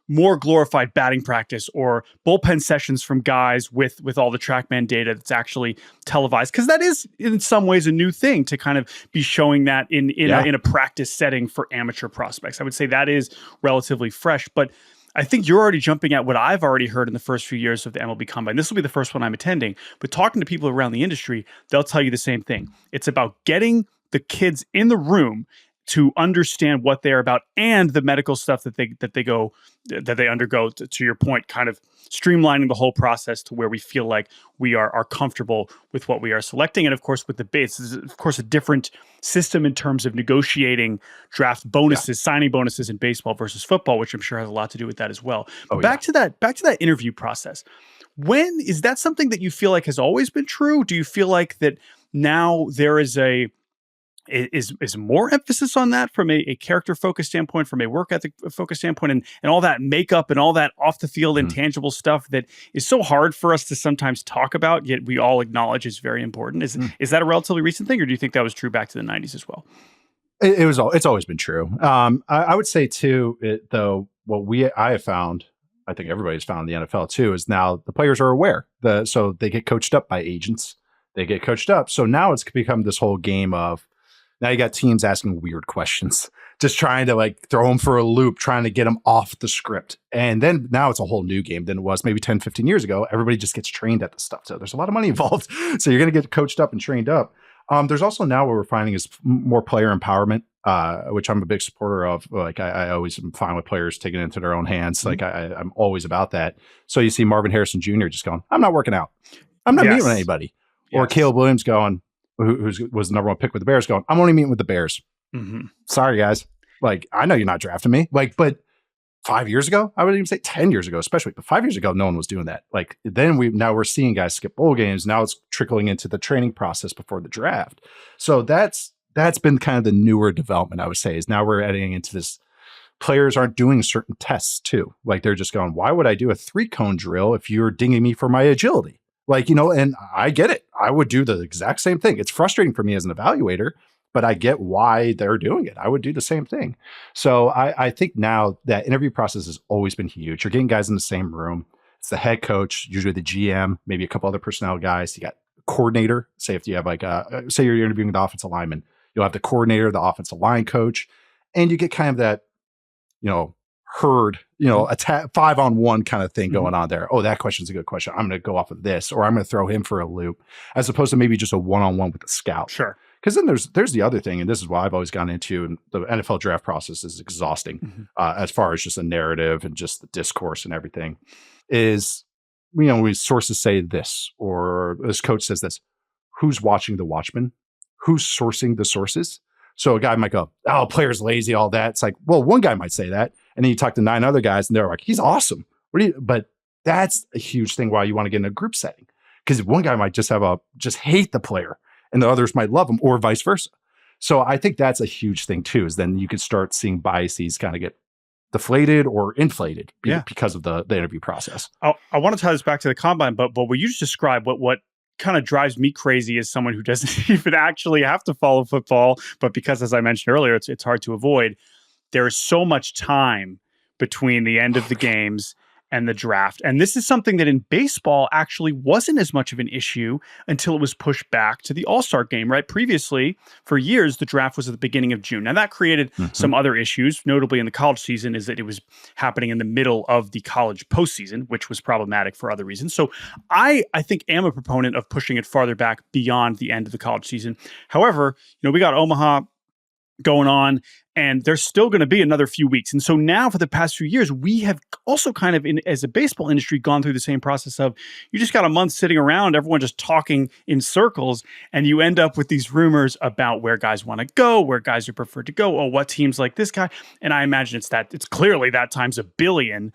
more glorified batting practice or bullpen sessions from guys with all the TrackMan data that's actually televised. Because that is in some ways a new thing to kind of be showing that in a practice setting for amateur prospects. I would say that is relatively fresh, but I think you're already jumping at what I've already heard in the first few years of the MLB Combine. This will be the first one I'm attending, but talking to people around the industry, they'll tell you the same thing. It's about getting the kids in the room to understand what they're about and the medical stuff that they undergo. To your point, kind of streamlining the whole process to where we feel like we are comfortable with what we are selecting. And of course, with the base, this is of course a different system in terms of negotiating draft bonuses, signing bonuses in baseball versus football, which I'm sure has a lot to do with that as well. But back to that interview process. When is that something that you feel like has always been true? Do you feel like that now there is more emphasis on that from a character focused standpoint, from a work ethic focused standpoint, and all that makeup and all that off the field intangible stuff that is so hard for us to sometimes talk about, yet we all acknowledge is very important? Is that a relatively recent thing, or do you think that was true back to the 90s as well? It's always been true. I would say too, I have found, I think everybody's found in the NFL too, is now the players are aware. So they get coached up by agents. They get coached up. So now it's become this whole game of, now you got teams asking weird questions, just trying to like throw them for a loop, trying to get them off the script. And then now it's a whole new game than it was maybe 10, 15 years ago. Everybody just gets trained at this stuff. So there's a lot of money involved. So you're going to get coached up and trained up. There's also now what we're finding is more player empowerment, which I'm a big supporter of. Like I always am fine with players taking it into their own hands. Like I'm always about that. So you see Marvin Harrison Jr. just going, I'm not working out. I'm not meeting with anybody. Or Caleb Williams going, who was the number one pick with the Bears, going, I'm only meeting with the Bears. Mm-hmm. Sorry, guys. Like, I know you're not drafting me. Like, but 5 years ago, I would even say 10 years ago, especially, but 5 years ago, no one was doing that. Like, then we're seeing guys skip bowl games. Now it's trickling into the training process before the draft. So that's been kind of the newer development, I would say, is now we're adding into this. Players aren't doing certain tests too. Like, they're just going, why would I do a 3-cone drill if you're dinging me for my agility? Like, and I get it. I would do the exact same thing. It's frustrating for me as an evaluator, but I get why they're doing it. I would do the same thing. So I think now that interview process has always been huge. You're getting guys in the same room. It's the head coach, usually the GM, maybe a couple other personnel guys. You got a coordinator. Say if you have say you're interviewing the offensive lineman, you'll have the coordinator, the offensive line coach, and you get kind of that, herd, a 5-on-1 kind of thing going on there. Oh, that question's a good question. I'm going to go off of this, or I'm going to throw him for a loop, as opposed to maybe just a 1-on-1 with the scout. Sure. Because then there's the other thing, and this is why I've always gone into, and the NFL draft process is exhausting as far as just a narrative and just the discourse and everything, is we sources say this, or this coach says this. Who's watching the watchman? Who's sourcing the sources? So a guy might go, oh, player's lazy, all that. It's like, well, one guy might say that. And then you talk to 9 other guys and they're like, he's awesome. But that's a huge thing why you want to get in a group setting. Because one guy might just hate the player and the others might love him, or vice versa. So I think that's a huge thing too, is then you can start seeing biases kind of get deflated or inflated because of the interview process. I want to tie this back to the combine, but what you just described, what kind of drives me crazy as someone who doesn't even actually have to follow football, but because, as I mentioned earlier, it's hard to avoid. There is so much time between the end of the games and the draft. And this is something that in baseball actually wasn't as much of an issue until it was pushed back to the All-Star game, right? Previously, for years, the draft was at the beginning of June. Now, that created some other issues, notably in the college season, is that it was happening in the middle of the college postseason, which was problematic for other reasons. So I think am a proponent of pushing it farther back beyond the end of the college season. However, we got Omaha going on, and there's still going to be another few weeks. And so now for the past few years, we have also kind of, as a baseball industry, gone through the same process of you just got a month sitting around, everyone just talking in circles, and you end up with these rumors about where guys want to go, where guys are preferred to go, what teams like this guy. And I imagine it's clearly that times a billion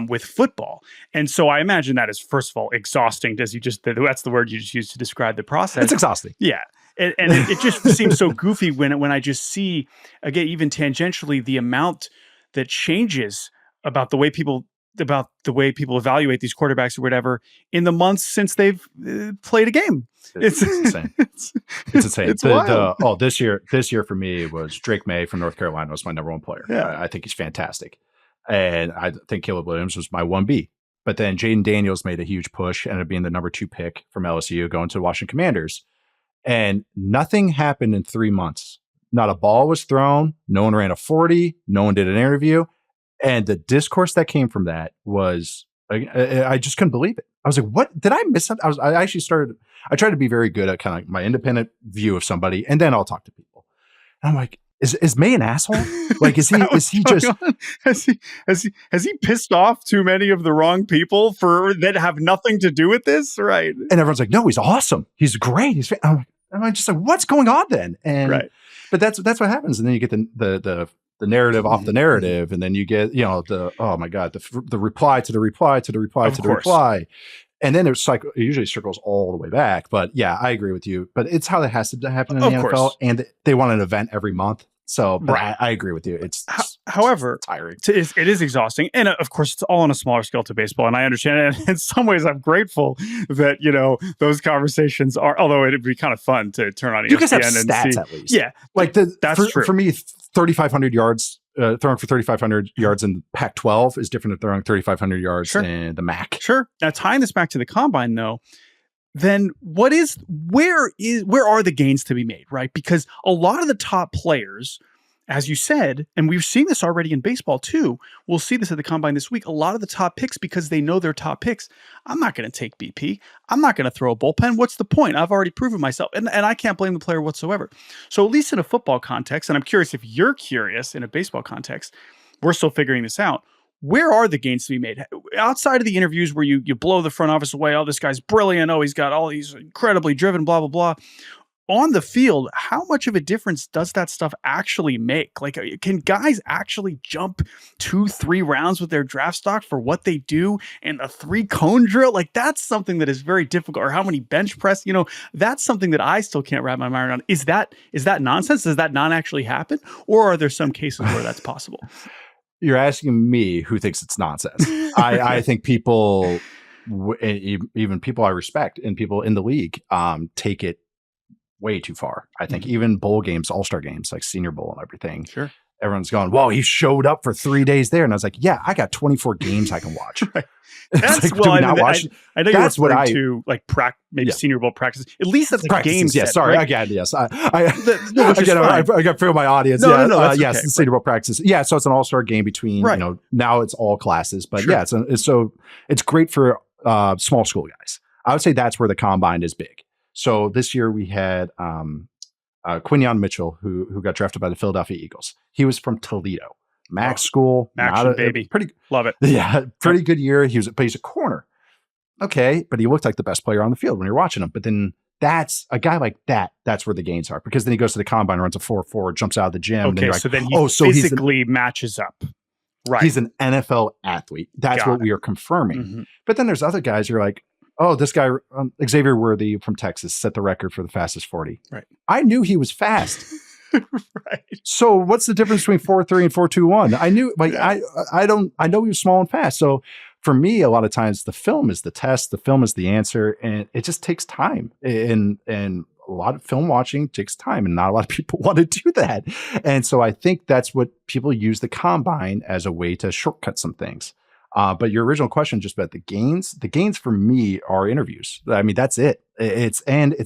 with football. And so I imagine that is, first of all, exhausting. That's the word you just used to describe the process. It's exhausting. Yeah. And it just seems so goofy when I just see, again, even tangentially, the amount that changes about the way people evaluate these quarterbacks or whatever in the months since they've played a game. It's insane. It's insane. It's wild. This year for me was Drake May from North Carolina was my number 1 player. Yeah. I think he's fantastic. And I think Caleb Williams was my 1B. But then Jaden Daniels made a huge push, ended up being the number 2 pick from LSU, going to the Washington Commanders. And nothing happened in 3 months. Not a ball was thrown. No one ran a 40. No one did an interview. And the discourse that came from that was, I just couldn't believe it. I was like, what? Did I miss something? I tried to be very good at kind of my independent view of somebody, and then I'll talk to people. And I'm like, is May an asshole? Like, has he pissed off too many of the wrong people that have nothing to do with this? Right. And everyone's like, no, he's awesome. He's great. I'm just like, what's going on then? And right. But that's what happens. And then you get the narrative off the narrative, and then you get, the reply to the reply to the reply to the reply. And then it usually circles all the way back. But yeah, I agree with you. But it's how that has to happen in the NFL. And they want an event every month. So right. I agree with you. However, tiring. It is exhausting. And of course, it's all on a smaller scale to baseball. And I understand it. And in some ways, I'm grateful that, those conversations are, although it'd be kind of fun to turn on ESPN you guys have and stats see. At least. Yeah. Like that's true. For me, 3,500 yards, throwing for 3,500 yards in Pac-12 is different than throwing 3,500 yards in the MAC. Sure. Now, tying this back to the combine, though, then where are the gains to be made, right? Because a lot of the top players, as you said, and we've seen this already in baseball too, we'll see this at the combine this week, a lot of the top picks, because they know they're top picks, I'm not going to take BP. I'm not going to throw a bullpen. What's the point? I've already proven myself. And I can't blame the player whatsoever. So at least in a football context, and I'm curious if you're curious in a baseball context, we're still figuring this out. Where are the gains to be made? Outside of the interviews where you blow the front office away, oh, this guy's brilliant, oh, he's incredibly driven, blah, blah, blah. On the field, how much of a difference does that stuff actually make? Like, can guys actually jump 2-3 rounds with their draft stock for what they do in a 3-cone drill? Like, that's something that is very difficult. Or how many bench press? That's something that I still can't wrap my mind around. Is that nonsense? Does that not actually happen? Or are there some cases where that's possible? You're asking me who thinks it's nonsense. I think people, even people I respect and people in the league, take it way too far. I think even bowl games, all-star games, like Senior Bowl and everything. Sure. Everyone's going, whoa, he showed up for 3 days there. And I was like, yeah, I got 24 games I can watch. Right. That's like, well, I know that's you're referring to like Senior Bowl practices. At least that's like games. Yeah, sorry. Right? Again, yes. I got to feel my audience. No, that's yes, okay. Senior Bowl practices. Yeah, so it's an all-star game between, now it's all classes. But yeah, it's great for small school guys. I would say that's where the combine is big. So this year we had Quinyon Mitchell, who got drafted by the Philadelphia Eagles. He was from Toledo. Mac school. Action, baby. Pretty, love it. Yeah, pretty good year. But he's a corner. okay, but he looked like the best player on the field when you're watching him. But then that's a guy like that. That's where the gains are, because then he goes to the combine, runs a 4.4, jumps out of the gym. Okay, and so then then he so physically matches up. Right. He's an NFL athlete. That's what we are confirming. Mm-hmm. But then there's other guys you're like, oh, this guy, Xavier Worthy from Texas, set the record for the fastest 40. Right. I knew he was fast. Right. So what's the difference between 4.3 and 4.21? I knew, like, yeah. I know he was small and fast. So for me, a lot of times the film is the test, the film is the answer, and it just takes time. And a lot of film watching takes time, and not a lot of people want to do that. And so I think that's what people use the combine as a way to shortcut some things. But your original question just about the gains for me are interviews. I mean, that's it. It's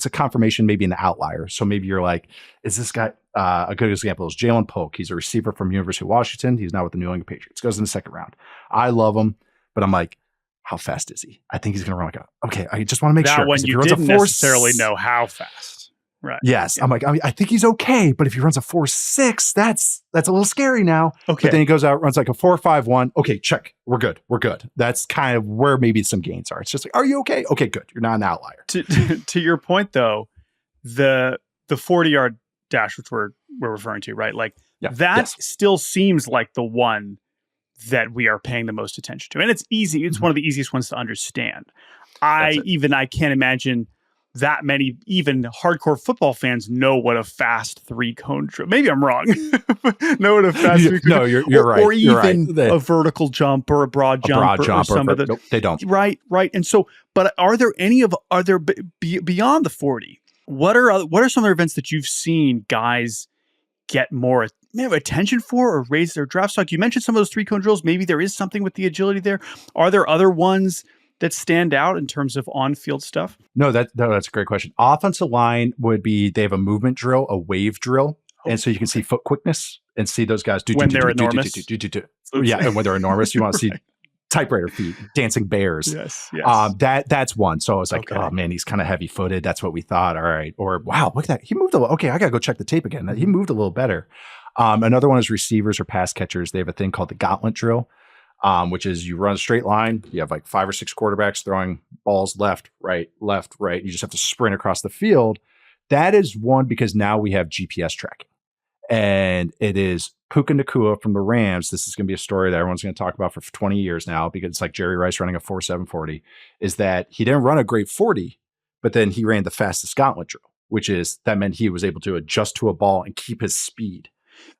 a confirmation, maybe an outlier. So maybe you're like, is this guy, a good example is Jalen Polk. He's a receiver from University of Washington. He's now with the New England Patriots. Goes in the second round. I love him, but I'm like, how fast is he? I think he's going to run like okay, I just want to make sure. That one you didn't necessarily know how fast. Right. Yes. Yeah. I'm like, I think he's okay, but if he runs a 4.6, that's a little scary now. Okay. But then he goes out, runs like a 4.51. Okay, check. We're good. That's kind of where maybe some gains are. It's just like, are you okay? Okay, good. You're not an outlier. To your point though, the 40-yard dash, which we're referring to, right? Like that still seems like the one that we are paying the most attention to. And it's easy. It's one of the easiest ones to understand. I can't imagine that many even hardcore football fans know what a fast 3-cone drill. Maybe I'm wrong. Know what a fast 3-cone. No, you're right. Or even a vertical jump or a broad jump. Nope, they don't. Right. And so, but are there beyond the 40? What are some other events that you've seen guys get more attention for or raise their draft stock? You mentioned some of those 3-cone drills. Maybe there is something with the agility there. Are there other ones that stand out in terms of on-field stuff? No, that's a great question. Offensive line would be, they have a movement drill, a wave drill. And so you can see foot quickness and see those guys do when they're enormous. Yeah, and when they're enormous, you want to see typewriter feet, dancing bears. Yes. That's one. So I was like, oh man, he's kind of heavy-footed. That's what we thought. All right. Or wow, look at that. He moved a little. Okay, I got to go check the tape again. He moved a little better. Another one is receivers or pass catchers. They have a thing called the gauntlet drill, which is you run a straight line. You have like 5 or 6 quarterbacks throwing balls left, right. You just have to sprint across the field. That is one because now we have GPS tracking. And it is Puka Nacua from the Rams. This is going to be a story that everyone's going to talk about for 20 years now, because it's like Jerry Rice running a 4.7 40, is that he didn't run a great 40, but then he ran the fastest gauntlet drill, which is that meant he was able to adjust to a ball and keep his speed.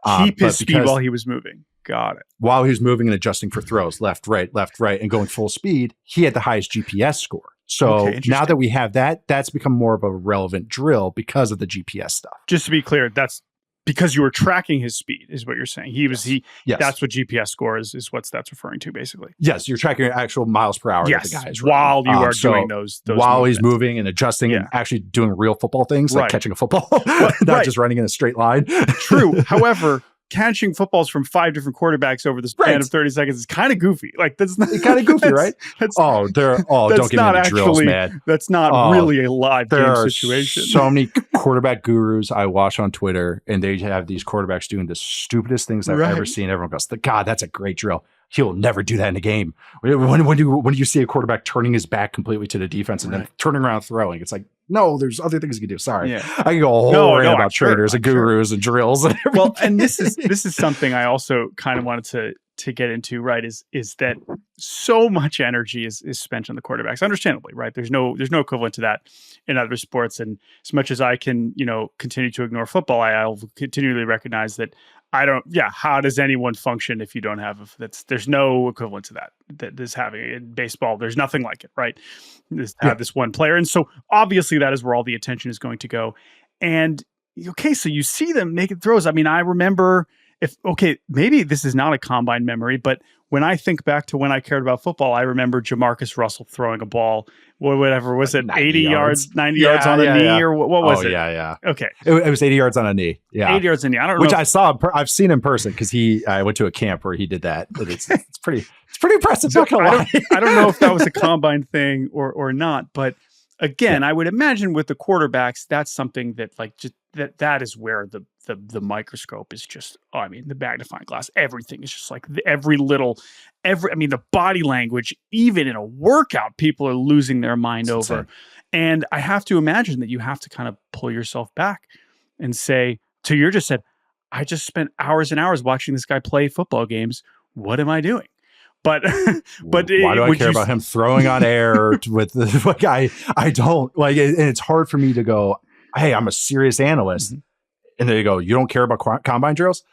Keep his speed while he was moving. Got it. While he was moving and adjusting for throws, left, right, and going full speed, he had the highest GPS score. So now that we have that, that's become more of a relevant drill because of the GPS stuff. Just to be clear, that's because you were tracking his speed, is what you're saying. That's what GPS score is what that's referring to, basically. Yes, you're tracking actual miles per hour that the guy is running. While you are doing those while movements. He's moving and adjusting and actually doing real football things, like catching a football, not just running in a straight line. True. However, catching footballs from 5 different quarterbacks over the span of 30 seconds is kind of goofy. Like, that's not kind of goofy, right? Don't get me into drills, man. That's not really a live game situation. So many quarterback gurus I watch on Twitter, and they have these quarterbacks doing the stupidest things I've ever seen. Everyone goes, God, that's a great drill. He'll never do that in a game. When do you see a quarterback turning his back completely to the defense and then turning around throwing? It's like, no, there's other things you can do. Sorry. Yeah. I can go a whole rant about trainers and gurus and drills and everything. Well, and this is something I also kind of wanted to get into, right? Is that so much energy is spent on the quarterbacks, understandably, right? There's no equivalent to that in other sports. And as much as I can, continue to ignore football, I'll continually recognize that how does anyone function if you don't have there's no equivalent to that is having in baseball. There's nothing like it, right? Have this one player. And so obviously that is where all the attention is going to go. And so you see them making throws. I mean, I remember maybe this is not a combine memory, but when I think back to when I cared about football, I remember Jamarcus Russell throwing a ball, whatever, was it 80 yards, 90 yards on a knee or what was it? Yeah. Okay. It was 80 yards on a knee. Yeah. 80 yards on a knee. I don't know. Which I've seen in person because I went to a camp where he did that. It's pretty impressive. So I don't know if that was a combine thing or not, but again, I would imagine with the quarterbacks, that's something that that is where the the microscope is just, the magnifying glass, everything is just like the body language, even in a workout, people are losing their mind over. And I have to imagine that you have to kind of pull yourself back and say, to your just said, I just spent hours and hours watching this guy play football games. What am I doing? But why do I care about him throwing on air with like I don't like it, and it's hard for me to go, hey, I'm a serious analyst, and there you go, you don't care about combine drills.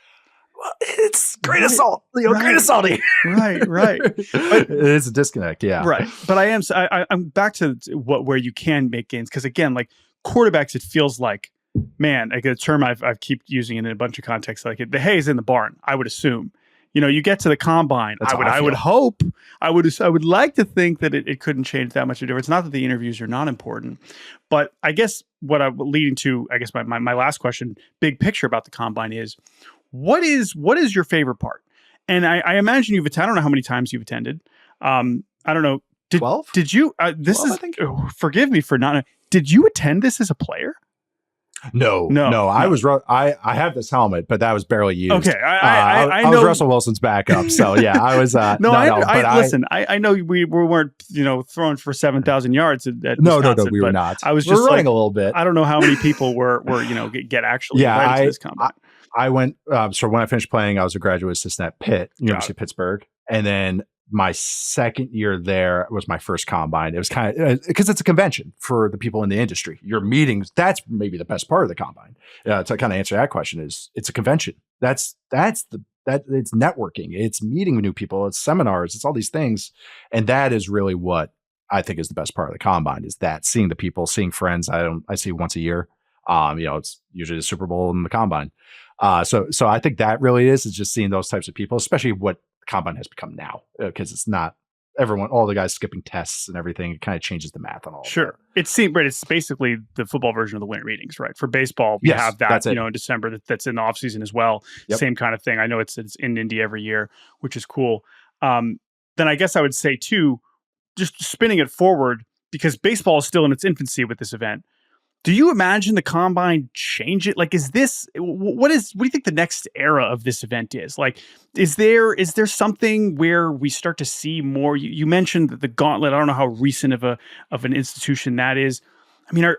Well, it's grain of salt, grain of salty. Right. It's a disconnect, yeah. Right, but I'm back to where you can make gains, because again, like quarterbacks, it feels like, man, like a term I've keep using it in a bunch of contexts, like the hay is in the barn. I would assume. You get to the combine. I would hope. I would like to think that it couldn't change that much of a difference. Not that the interviews are not important, but I guess what I'm leading to, I guess my last question, big picture about the combine is, what is your favorite part? And I imagine you've attended. I don't know how many times you've attended. I don't know. 12? Did you? This 12, is. I think. Forgive me for not. Did you attend this as a player? No. I was I have this helmet, but that was barely used. Okay, I was Russell Wilson's backup, so yeah, I was. Listen. I know we weren't throwing for 7,000 yards at no, Wisconsin, we were not. I was just running a little bit. I don't know how many people were get actually invited to this combine. I went. So when I finished playing, I was a graduate assistant at Pitt, University of Pittsburgh, and then my second year there was my first combine. It was kind of because it's a convention for the people in the industry. Your meetings, that's maybe the best part of the combine. To kind of answer that question, is it's a convention. It's networking. It's meeting with new people. It's seminars. It's all these things, and that is really what I think is the best part of the combine. Is that seeing the people, seeing friends. I see once a year. It's usually the Super Bowl and the combine. So I think that really is just seeing those types of people, especially what combine has become now, because it's not all the guys skipping tests and everything. It kind of changes the math and all. Sure. It's basically the football version of the winter meetings, right? For baseball, we have that, in December that's in the off season as well. Yep. Same kind of thing. I know it's in Indy every year, which is cool. Then I guess I would say too, just spinning it forward, because baseball is still in its infancy with this event. Do you imagine the combine change it? Like, what do you think the next era of this event is? Like, is there something where we start to see more? You mentioned the gauntlet. I don't know how recent of an institution that is. I mean,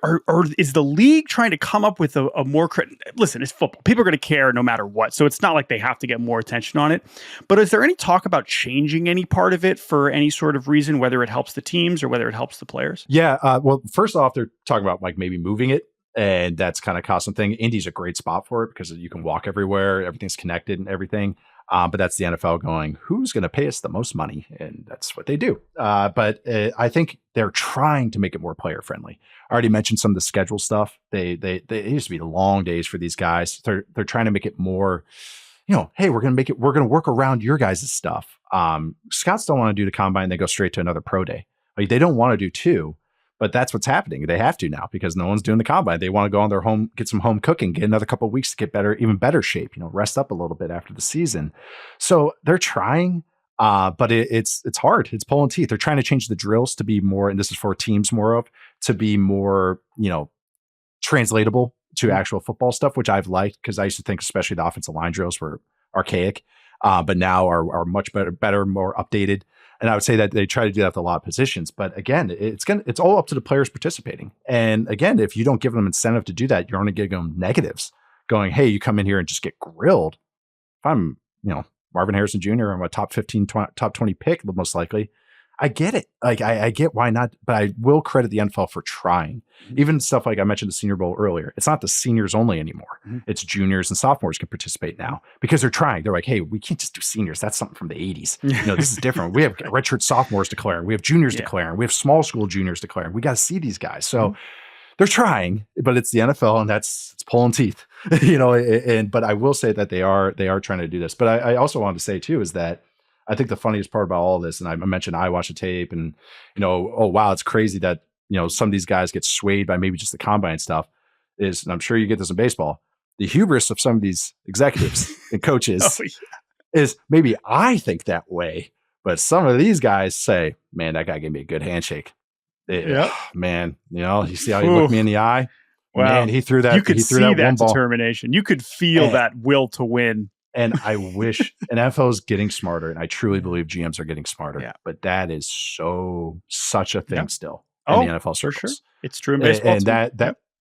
is the league trying to come up with a more listen, it's football. People are going to care no matter what. So it's not like they have to get more attention on it. But is there any talk about changing any part of it for any sort of reason, whether it helps the teams or whether it helps the players? Yeah. Well, first off, they're talking about like maybe moving it. And that's kind of cost something. Indy's a great spot for it because you can walk everywhere. Everything's connected and everything. But that's the NFL going, who's going to pay us the most money? And that's what they do. But I think they're trying to make it more player friendly. I already mentioned some of the schedule stuff. They used to be long days for these guys. They're trying to make it more, hey, we're going to work around your guys' stuff. Scouts don't want to do the combine. They go straight to another pro day. Like, they don't want to do two. But that's what's happening. They have to now because no one's doing the combine. They want to go on their home, get some home cooking, get another couple of weeks to get even better shape, rest up a little bit after the season. So they're trying, but it's hard. It's pulling teeth. They're trying to change the drills to be more, and this is for teams to be more, translatable to actual football stuff, which I've liked because I used to think especially the offensive line drills were archaic, but now are much better, more updated. And I would say that they try to do that with a lot of positions. But again, it's all up to the players participating. And again, if you don't give them incentive to do that, you're only giving them negatives going, hey, you come in here and just get grilled. If I'm, Marvin Harrison Jr., I'm a top 15, top 20 pick, most likely. I get it. Like, I get why not, but I will credit the NFL for trying. Even stuff like I mentioned the Senior Bowl earlier. It's not the seniors only anymore. It's juniors and sophomores can participate now because they're trying. They're like, hey, we can't just do seniors. That's something from the 80s. This is different. We have redshirt sophomores declaring. We have juniors declaring. We have small school juniors declaring. We got to see these guys. So they're trying, but it's the NFL, and it's pulling teeth. But I will say that they are trying to do this. But I also wanted to say too is that I think the funniest part about all this, and I mentioned I watch the tape and, oh, wow, it's crazy that, some of these guys get swayed by maybe just the combine stuff is, and I'm sure you get this in baseball, the hubris of some of these executives and coaches is maybe I think that way, but some of these guys say, man, that guy gave me a good handshake. Man, you see how he looked me in the eye? Man, he threw that. You could he threw see that one ball. determination. You could feel that will to win. And I wish NFL is getting smarter, and I truly believe GMs are getting smarter. Yeah. But that is such a thing still in the NFL circles. For sure. It's true in baseball. And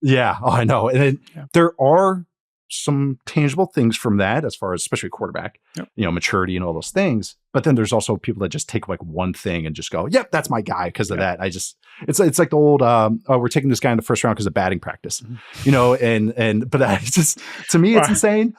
I know. And then there are some tangible things from that, as far as especially quarterback, maturity and all those things. But then there's also people that just take like one thing and just go, "Yep, that's my guy." Because of that, it's like the old, we're taking this guy in the first round because of batting practice, but I just, to me, it's insane.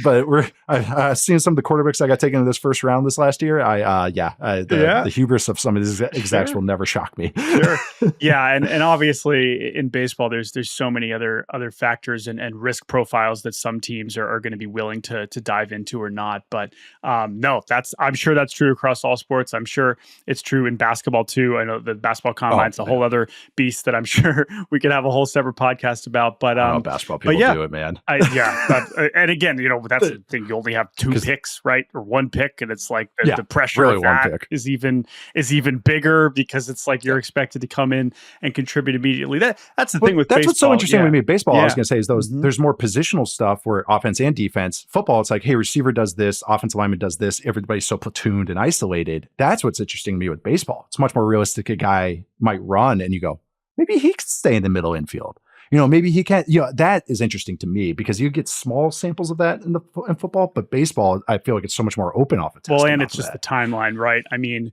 But I've seen some of the quarterbacks that got taken in this first round this last year. The hubris of some of these execs will never shock me. Sure. Yeah. And obviously in baseball, there's so many other factors and risk profiles that some teams are going to be willing to dive into or not. But no, I'm sure that's true across all sports. I'm sure it's true in basketball too. I know the basketball combine's a whole other beast that I'm sure we could have a whole separate podcast about. But basketball people do it, man. And again, that's the thing. You only have two picks, right? Or one pick. And it's like the pressure of that is even bigger because it's like you're expected to come in and contribute immediately. That's the thing with baseball. That's what's so interesting with me. Baseball, I was going to say, is there's more positional stuff where offense and defense. Football, it's like, hey, receiver does this, offensive lineman does this. Everybody's so platooned and isolated. That's what's interesting to me with baseball. It's much more realistic. A guy might run and you go, maybe he could stay in the middle infield. Maybe he can't. That is interesting to me because you get small samples of that in football, but baseball, I feel like it's so much more open off the test. Well, and it's just the timeline, right? I mean,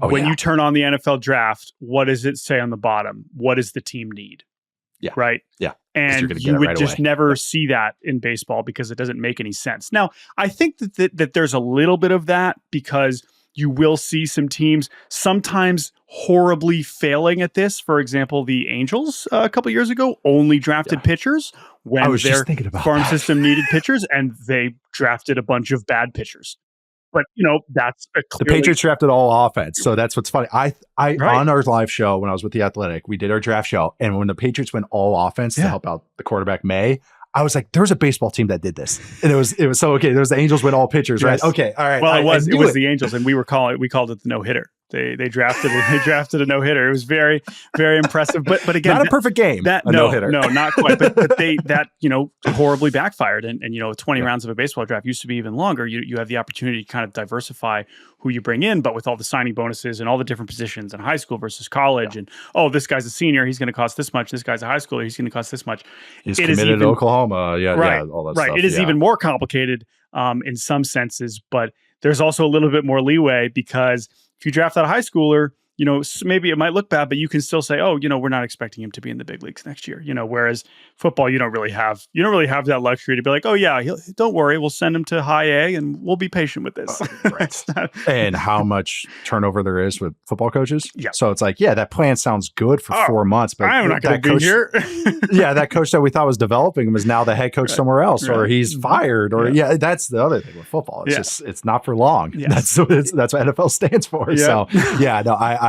when you turn on the NFL draft, what does it say on the bottom? What does the team need? Yeah. Right. Yeah. And you would just never see that in baseball because it doesn't make any sense. Now, I think that there's a little bit of that because you will see some teams sometimes horribly failing at this. For example, the Angels a couple years ago only drafted pitchers when their farm system needed pitchers, and they drafted a bunch of bad pitchers. But that's the Patriots drafted all offense, so that's what's funny. I on our live show when I was with the Athletic, we did our draft show, and when the Patriots went all offense to help out the quarterback May, I was like, there was a baseball team that did this. And it was so okay. There was the Angels win all pitchers, right? Okay. All right. Well, it was the Angels, and we called it the no-hitter. They drafted a no-hitter. It was very, very impressive. But again, not a perfect game. No-hitter. No, not quite. But that horribly backfired. And 20 rounds of a baseball draft used to be even longer. You have the opportunity to kind of diversify who you bring in, but with all the signing bonuses and all the different positions and high school versus college, and this guy's a senior, he's going to cost this much. This guy's a high schooler, he's going to cost this much. He's committed to Oklahoma. All that stuff. It is even more complicated in some senses, but there's also a little bit more leeway because if you draft out a high schooler, maybe it might look bad, but you can still say, we're not expecting him to be in the big leagues next year. Whereas football, you don't really have that luxury to be like, don't worry, we'll send him to high A and we'll be patient with this. And how much turnover there is with football coaches. Yeah. So it's like, that plan sounds good for 4 months, but I'm not going to be here. That coach that we thought was developing him is now the head coach somewhere else, or he's fired, or that's the other thing with football. It's just, it's not for long. Yes. That's what NFL stands for. Yeah. So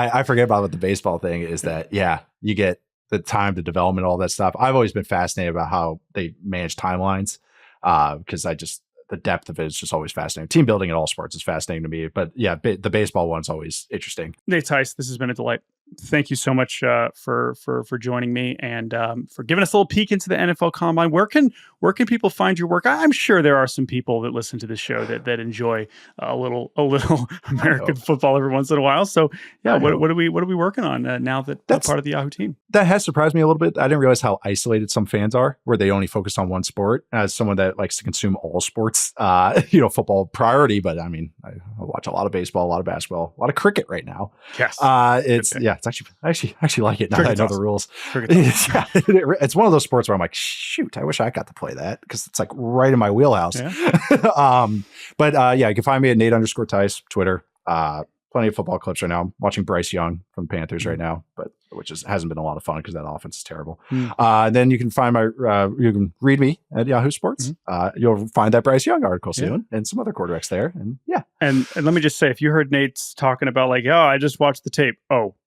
I forget about what the baseball thing is that, you get the time to development, all that stuff. I've always been fascinated about how they manage timelines because the depth of it is just always fascinating. Team building in all sports is fascinating to me. But the baseball one's always interesting. Hey, Tice, this has been a delight. Thank you so much for joining me and for giving us a little peek into the NFL Combine. Where can people find your work? I'm sure there are some people that listen to this show that enjoy a little American football every once in a while. So what are we working on now that that's part of the Yahoo team? That has surprised me a little bit. I didn't realize how isolated some fans are, where they only focus on one sport. As someone that likes to consume all sports, football priority. But I mean, I watch a lot of baseball, a lot of basketball, a lot of cricket right now. Yes, it's actually like it now that I know the rules. It's one of those sports where I'm like, shoot, I wish I got to play that because it's like right in my wheelhouse. Yeah. You can find me at Nate_Tice, Twitter. Plenty of football clips right now. I'm watching Bryce Young from the Panthers right now, which hasn't been a lot of fun because that offense is terrible. Then you can find you can read me at Yahoo Sports. You'll find that Bryce Young article soon and some other quarterbacks there. And let me just say, if you heard Nate's talking about like, I just watched the tape.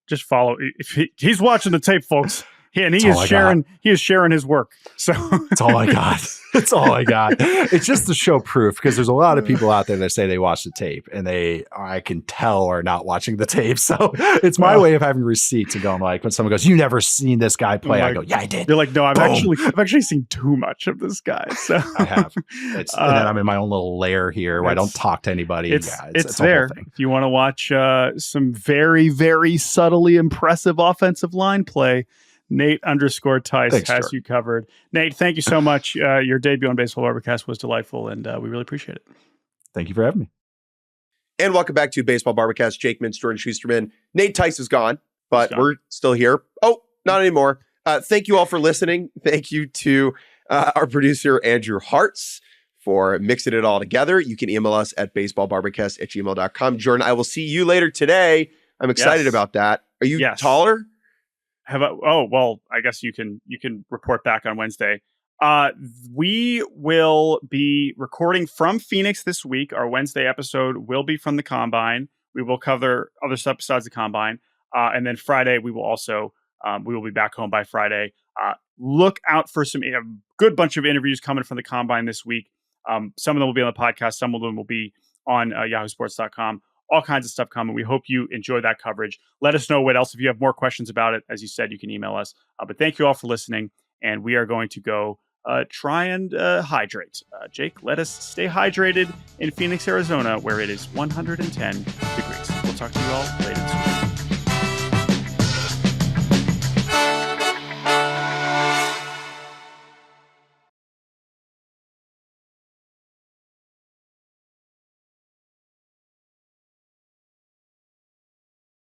Just follow. If he's watching the tape, folks. and he is sharing his work. So that's all I got. That's all I got. It's just to show proof, because there's a lot of people out there that say they watch the tape and I can tell, are not watching the tape. So it's my way of having receipts and going like, when someone goes, "You never seen this guy play," I go, "Yeah, I did." You're like, "No, I've actually seen too much of this guy." So I have. And then I'm in my own little lair here where I don't talk to anybody. It's there. If you want to watch some very, very subtly impressive offensive line play, Nate_Tice has you covered. Nate, thank you so much. Your debut on Baseball Barbercast was delightful, and we really appreciate it. Thank you for having me. And welcome back to Baseball Barbercast. Jake Mintz, Jordan Shusterman. Nate Tice is gone, but we're still here. Oh, not anymore. Thank you all for listening. Thank you to our producer, Andrew Hartz, for mixing it all together. You can email us at baseballbarbecast@gmail.com. Jordan, I will see you later today. I'm excited about that. Are you taller? I guess you can report back on Wednesday. We will be recording from Phoenix this week. Our Wednesday episode will be from the Combine. We will cover other stuff besides the Combine. And then Friday, we will also, we will be back home by Friday. Look out for a good bunch of interviews coming from the Combine this week. Some of them will be on the podcast. Some of them will be on yahoosports.com. All kinds of stuff coming. We hope you enjoy that coverage. Let us know what else. If you have more questions about it, as you said, you can email us. But thank you all for listening. And we are going to go try and hydrate. Jake, let us stay hydrated in Phoenix, Arizona, where it is 110 degrees. We'll talk to you all later this week.